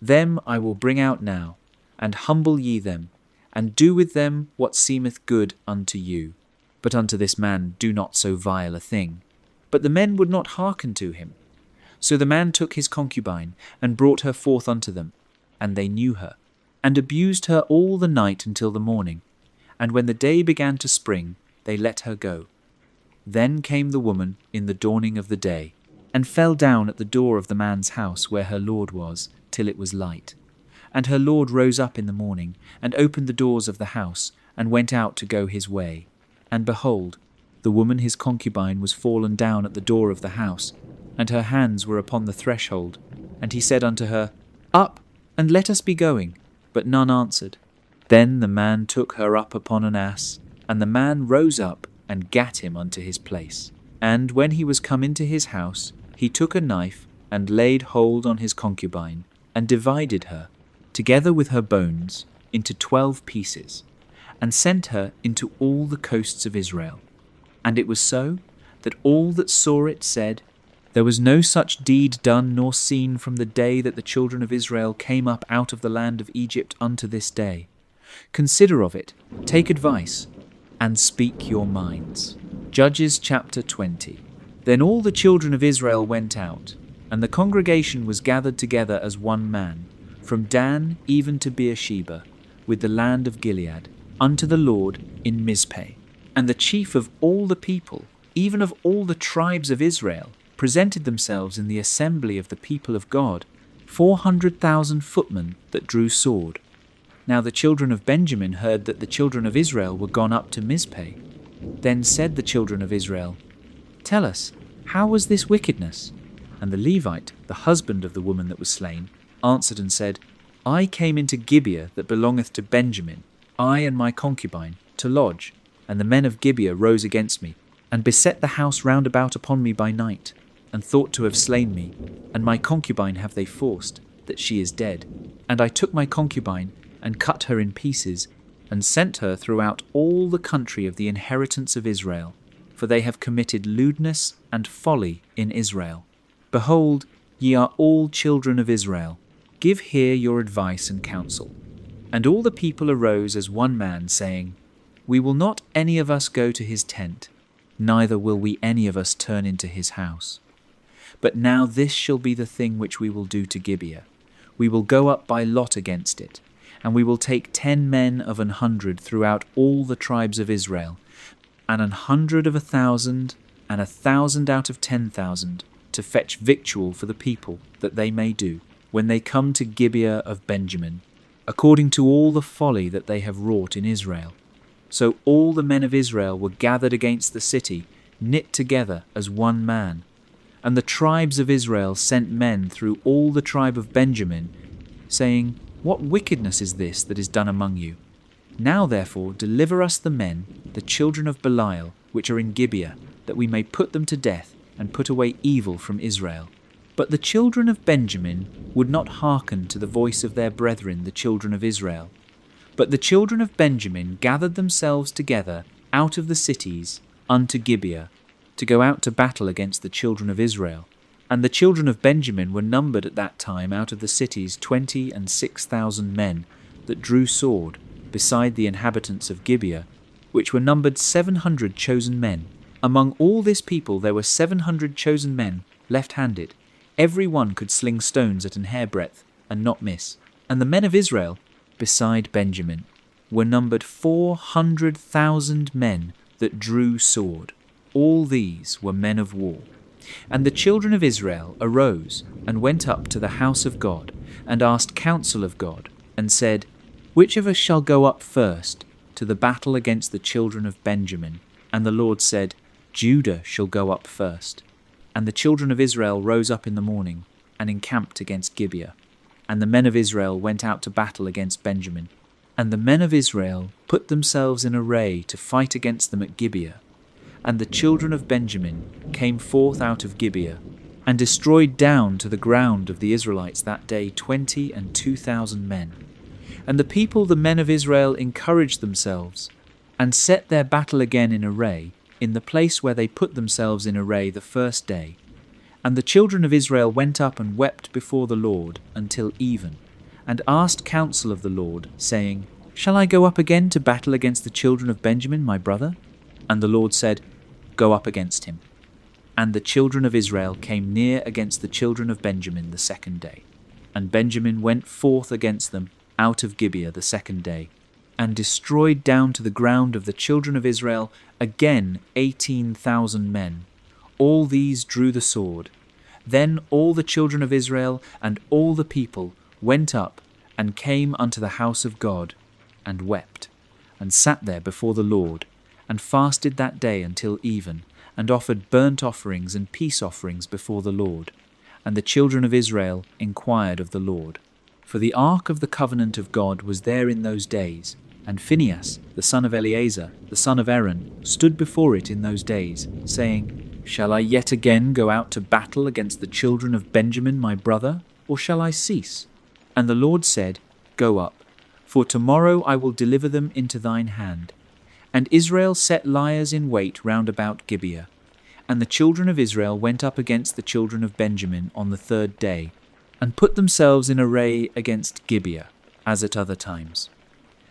Them I will bring out now, and humble ye them, and do with them what seemeth good unto you. But unto this man do not so vile a thing. But the men would not hearken to him. So the man took his concubine, and brought her forth unto them, and they knew her, and abused her all the night until the morning. And when the day began to spring, they let her go. Then came the woman in the dawning of the day, and fell down at the door of the man's house where her lord was, till it was light. And her lord rose up in the morning, and opened the doors of the house, and went out to go his way. And behold, the woman his concubine was fallen down at the door of the house, and her hands were upon the threshold. And he said unto her, Up, and let us be going. But none answered. Then the man took her up upon an ass, and the man rose up, and gat him unto his place. And when he was come into his house, he took a knife, and laid hold on his concubine, and divided her, together with her bones, into 12 pieces, and sent her into all the coasts of Israel. And it was so, that all that saw it said, There was no such deed done nor seen from the day that the children of Israel came up out of the land of Egypt unto this day. Consider of it, take advice, and speak your minds. Judges chapter 20. Then all the children of Israel went out, and the congregation was gathered together as one man, from Dan even to Beersheba, with the land of Gilead, unto the Lord in Mizpeh. And the chief of all the people, even of all the tribes of Israel, presented themselves in the assembly of the people of God, 400,000 footmen that drew sword. Now the children of Benjamin heard that the children of Israel were gone up to Mizpeh. Then said the children of Israel, Tell us, how was this wickedness? And the Levite, the husband of the woman that was slain, answered and said, I came into Gibeah that belongeth to Benjamin, I and my concubine, to lodge. And the men of Gibeah rose against me, and beset the house round about upon me by night, and thought to have slain me. And my concubine have they forced, that she is dead. And I took my concubine, and cut her in pieces, and sent her throughout all the country of the inheritance of Israel, for they have committed lewdness and folly in Israel. Behold, ye are all children of Israel. Give here your advice and counsel. And all the people arose as one man, saying, We will not any of us go to his tent, neither will we any of us turn into his house. But now this shall be the thing which we will do to Gibeah. We will go up by lot against it, and we will take 10 men of 100 throughout all the tribes of Israel, and 100 of 1,000, and 1,000 out of 10,000, to fetch victual for the people, that they may do, when they come to Gibeah of Benjamin, according to all the folly that they have wrought in Israel. So all the men of Israel were gathered against the city, knit together as one man. And the tribes of Israel sent men through all the tribe of Benjamin, saying, What wickedness is this that is done among you? Now therefore deliver us the men, the children of Belial, which are in Gibeah, that we may put them to death, and put away evil from Israel. But the children of Benjamin would not hearken to the voice of their brethren the children of Israel. But the children of Benjamin gathered themselves together out of the cities unto Gibeah, to go out to battle against the children of Israel. And the children of Benjamin were numbered at that time out of the cities 26,000 men that drew sword, beside the inhabitants of Gibeah, which were numbered 700 chosen men. Among all this people there were 700 chosen men left-handed. Every one could sling stones at an hairbreadth, and not miss. And the men of Israel beside Benjamin were numbered 400,000 men that drew sword. All these were men of war. And the children of Israel arose and went up to the house of God and asked counsel of God and said, "Which of us shall go up first to the battle against the children of Benjamin?" And the Lord said, "Judah shall go up first." And the children of Israel rose up in the morning and encamped against Gibeah. And the men of Israel went out to battle against Benjamin. And the men of Israel put themselves in array to fight against them at Gibeah. And the children of Benjamin came forth out of Gibeah, and destroyed down to the ground of the Israelites that day 22,000 men. And the people, the men of Israel, encouraged themselves, and set their battle again in array, in the place where they put themselves in array the first day. And the children of Israel went up and wept before the Lord until even, and asked counsel of the Lord, saying, "Shall I go up again to battle against the children of Benjamin, my brother?" And the Lord said, "Go up against him." And the children of Israel came near against the children of Benjamin the second day. And Benjamin went forth against them out of Gibeah the second day, and destroyed down to the ground of the children of Israel again 18,000 men. All these drew the sword. Then all the children of Israel and all the people went up and came unto the house of God, and wept, and sat there before the Lord, and fasted that day until even, and offered burnt offerings and peace offerings before the Lord. And the children of Israel inquired of the Lord. For the ark of the covenant of God was there in those days, and Phinehas, the son of Eleazar, the son of Aaron, stood before it in those days, saying, "Shall I yet again go out to battle against the children of Benjamin my brother, or shall I cease?" And the Lord said, "Go up, for tomorrow I will deliver them into thine hand." And Israel set liers in wait round about Gibeah. And the children of Israel went up against the children of Benjamin on the third day, and put themselves in array against Gibeah, as at other times.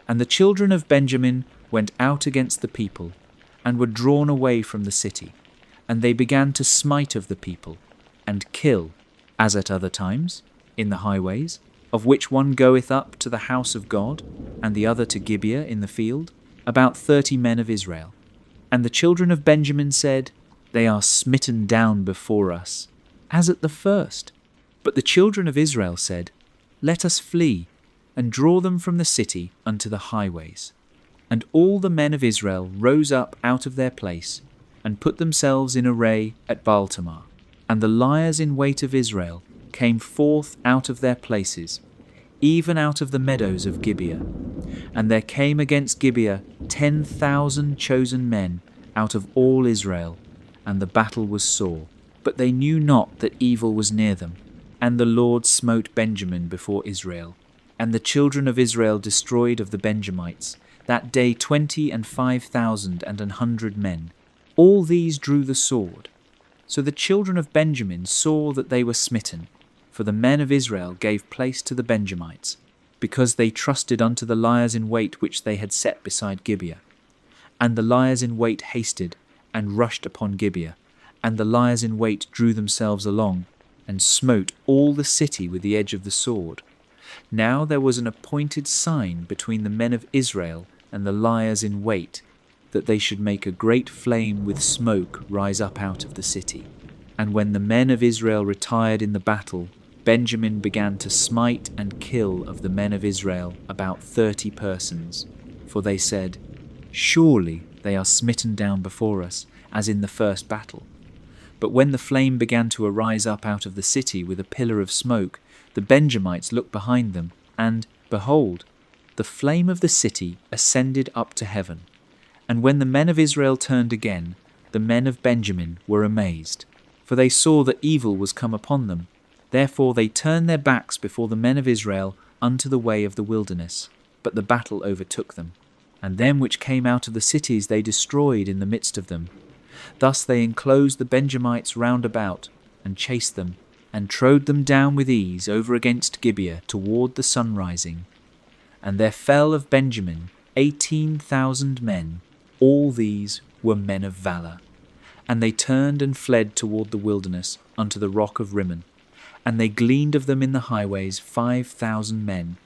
And the children of Benjamin went out against the people, and were drawn away from the city. And they began to smite of the people, and kill, as at other times, in the highways, of which one goeth up to the house of God, and the other to Gibeah in the field, about 30 men of Israel. And the children of Benjamin said, "They are smitten down before us, as at the first." But the children of Israel said, "Let us flee, and draw them from the city unto the highways." And all the men of Israel rose up out of their place, and put themselves in array at Baaltamar. And the liers in wait of Israel came forth out of their places, even out of the meadows of Gibeah. And there came against Gibeah 10,000 chosen men out of all Israel, and the battle was sore. But they knew not that evil was near them. And the Lord smote Benjamin before Israel. And the children of Israel destroyed of the Benjamites that day 25,100 men. All these drew the sword. So the children of Benjamin saw that they were smitten, for the men of Israel gave place to the Benjamites, because they trusted unto the liers in wait which they had set beside Gibeah. And the liers in wait hasted, and rushed upon Gibeah, and the liers in wait drew themselves along, and smote all the city with the edge of the sword. Now there was an appointed sign between the men of Israel and the liers in wait, that they should make a great flame with smoke rise up out of the city. And when the men of Israel retired in the battle, Benjamin began to smite and kill of the men of Israel about 30 persons. For they said, "Surely they are smitten down before us, as in the first battle." But when the flame began to arise up out of the city with a pillar of smoke, the Benjamites looked behind them, and, behold, the flame of the city ascended up to heaven. And when the men of Israel turned again, the men of Benjamin were amazed, for they saw that evil was come upon them. Therefore they turned their backs before the men of Israel unto the way of the wilderness, but the battle overtook them. And them which came out of the cities they destroyed in the midst of them. Thus they enclosed the Benjamites round about, and chased them, and trode them down with ease over against Gibeah toward the sunrising. And there fell of Benjamin 18,000 men. All these were men of valour. And they turned and fled toward the wilderness unto the rock of Rimmon. And they gleaned of them in the highways 5,000 men.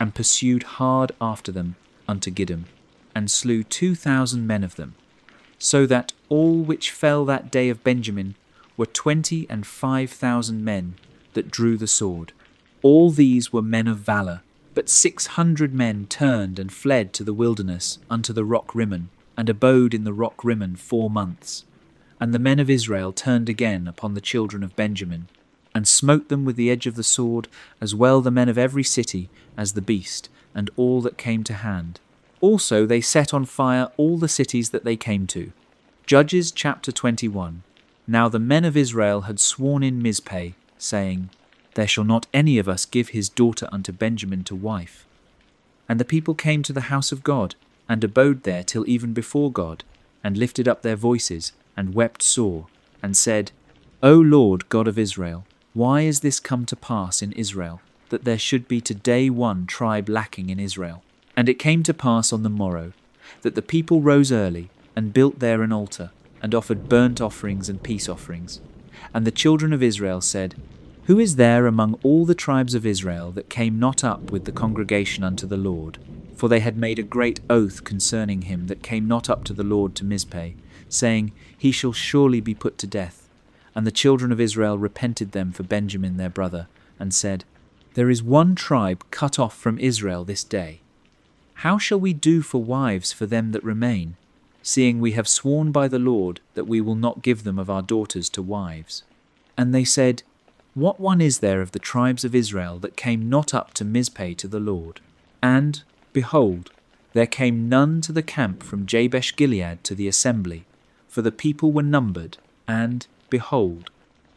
and pursued hard after them unto Gideon, and slew 2,000 men of them, so that all which fell that day of Benjamin were 25,000 men that drew the sword. All these were men of valour, but 600 men turned and fled to the wilderness unto the rock Rimmon, and abode in the rock Rimmon 4 months. And the men of Israel turned again upon the children of Benjamin, and smote them with the edge of the sword, as well the men of every city as the beast, and all that came to hand. Also they set on fire all the cities that they came to. Judges chapter 21. Now the men of Israel had sworn in Mizpeh, saying, There shall not any of us give his daughter unto Benjamin to wife. And the people came to the house of God, and abode there till even before God, and lifted up their voices, and wept sore, and said, O Lord God of Israel, why is this come to pass in Israel, that there should be today one tribe lacking in Israel? And it came to pass on the morrow, that the people rose early, and built there an altar, and offered burnt offerings and peace offerings. And the children of Israel said, Who is there among all the tribes of Israel that came not up with the congregation unto the Lord? For they had made a great oath concerning him that came not up to the Lord to Mizpeh, saying, He shall surely be put to death. And the children of Israel repented them for Benjamin their brother, and said, There is one tribe cut off from Israel this day. How shall we do for wives for them that remain, seeing we have sworn by the Lord that we will not give them of our daughters to wives? And they said, What one is there of the tribes of Israel that came not up to Mizpeh to the Lord? And, behold, there came none to the camp from Jabesh Gilead to the assembly, for the people were numbered, and, behold,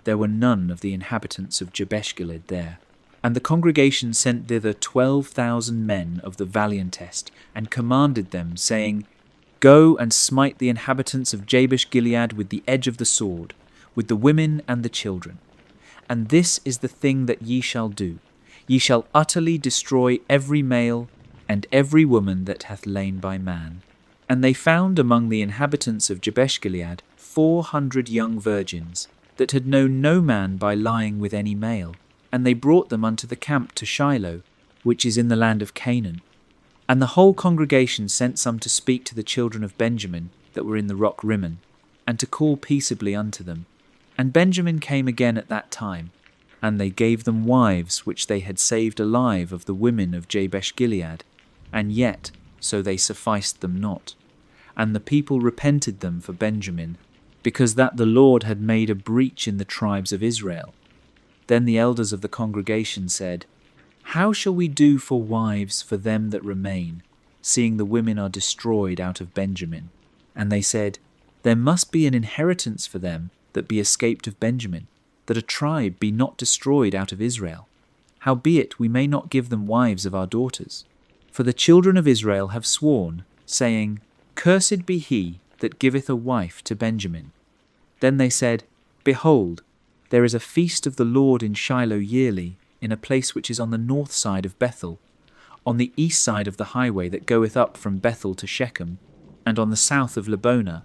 there were none of the inhabitants of Jabesh Gilead there. And the congregation sent thither 12,000 men of the valiantest, and commanded them, saying, Go and smite the inhabitants of Jabesh Gilead with the edge of the sword, with the women and the children. And this is the thing that ye shall do. Ye shall utterly destroy every male and every woman that hath lain by man. And they found among the inhabitants of Jabesh Gilead 400 young virgins, that had known no man by lying with any male. And they brought them unto the camp to Shiloh, which is in the land of Canaan. And the whole congregation sent some to speak to the children of Benjamin that were in the rock Rimmon, and to call peaceably unto them. And Benjamin came again at that time, and they gave them wives which they had saved alive of the women of Jabesh Gilead, and yet so they sufficed them not. And the people repented them for Benjamin, because that the Lord had made a breach in the tribes of Israel. Then the elders of the congregation said, How shall we do for wives for them that remain, seeing the women are destroyed out of Benjamin? And they said, There must be an inheritance for them that be escaped of Benjamin, that a tribe be not destroyed out of Israel. Howbeit we may not give them wives of our daughters. For the children of Israel have sworn, saying, Cursed be he that giveth a wife to Benjamin. Then they said, Behold, there is a feast of the Lord in Shiloh yearly, in a place which is on the north side of Bethel, on the east side of the highway that goeth up from Bethel to Shechem, and on the south of Lebonah.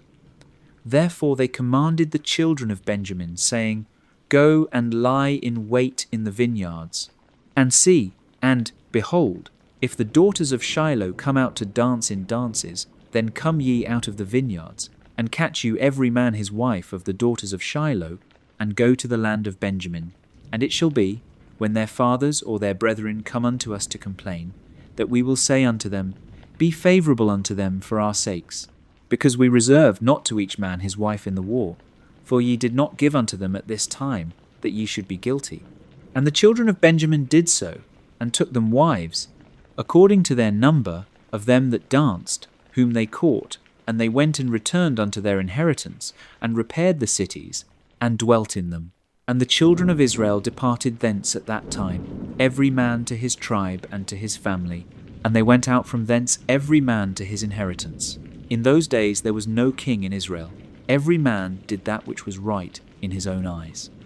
Therefore they commanded the children of Benjamin, saying, Go and lie in wait in the vineyards. And see, and, behold, if the daughters of Shiloh come out to dance in dances, then come ye out of the vineyards, and catch you every man his wife of the daughters of Shiloh, and go to the land of Benjamin. And it shall be, when their fathers or their brethren come unto us to complain, that we will say unto them, Be favourable unto them for our sakes, because we reserve not to each man his wife in the war, for ye did not give unto them at this time, that ye should be guilty. And the children of Benjamin did so, and took them wives, according to their number of them that danced, whom they caught, and they went and returned unto their inheritance, and repaired the cities, and dwelt in them. And the children of Israel departed thence at that time, every man to his tribe and to his family, and they went out from thence every man to his inheritance. In those days there was no king in Israel. Every man did that which was right in his own eyes.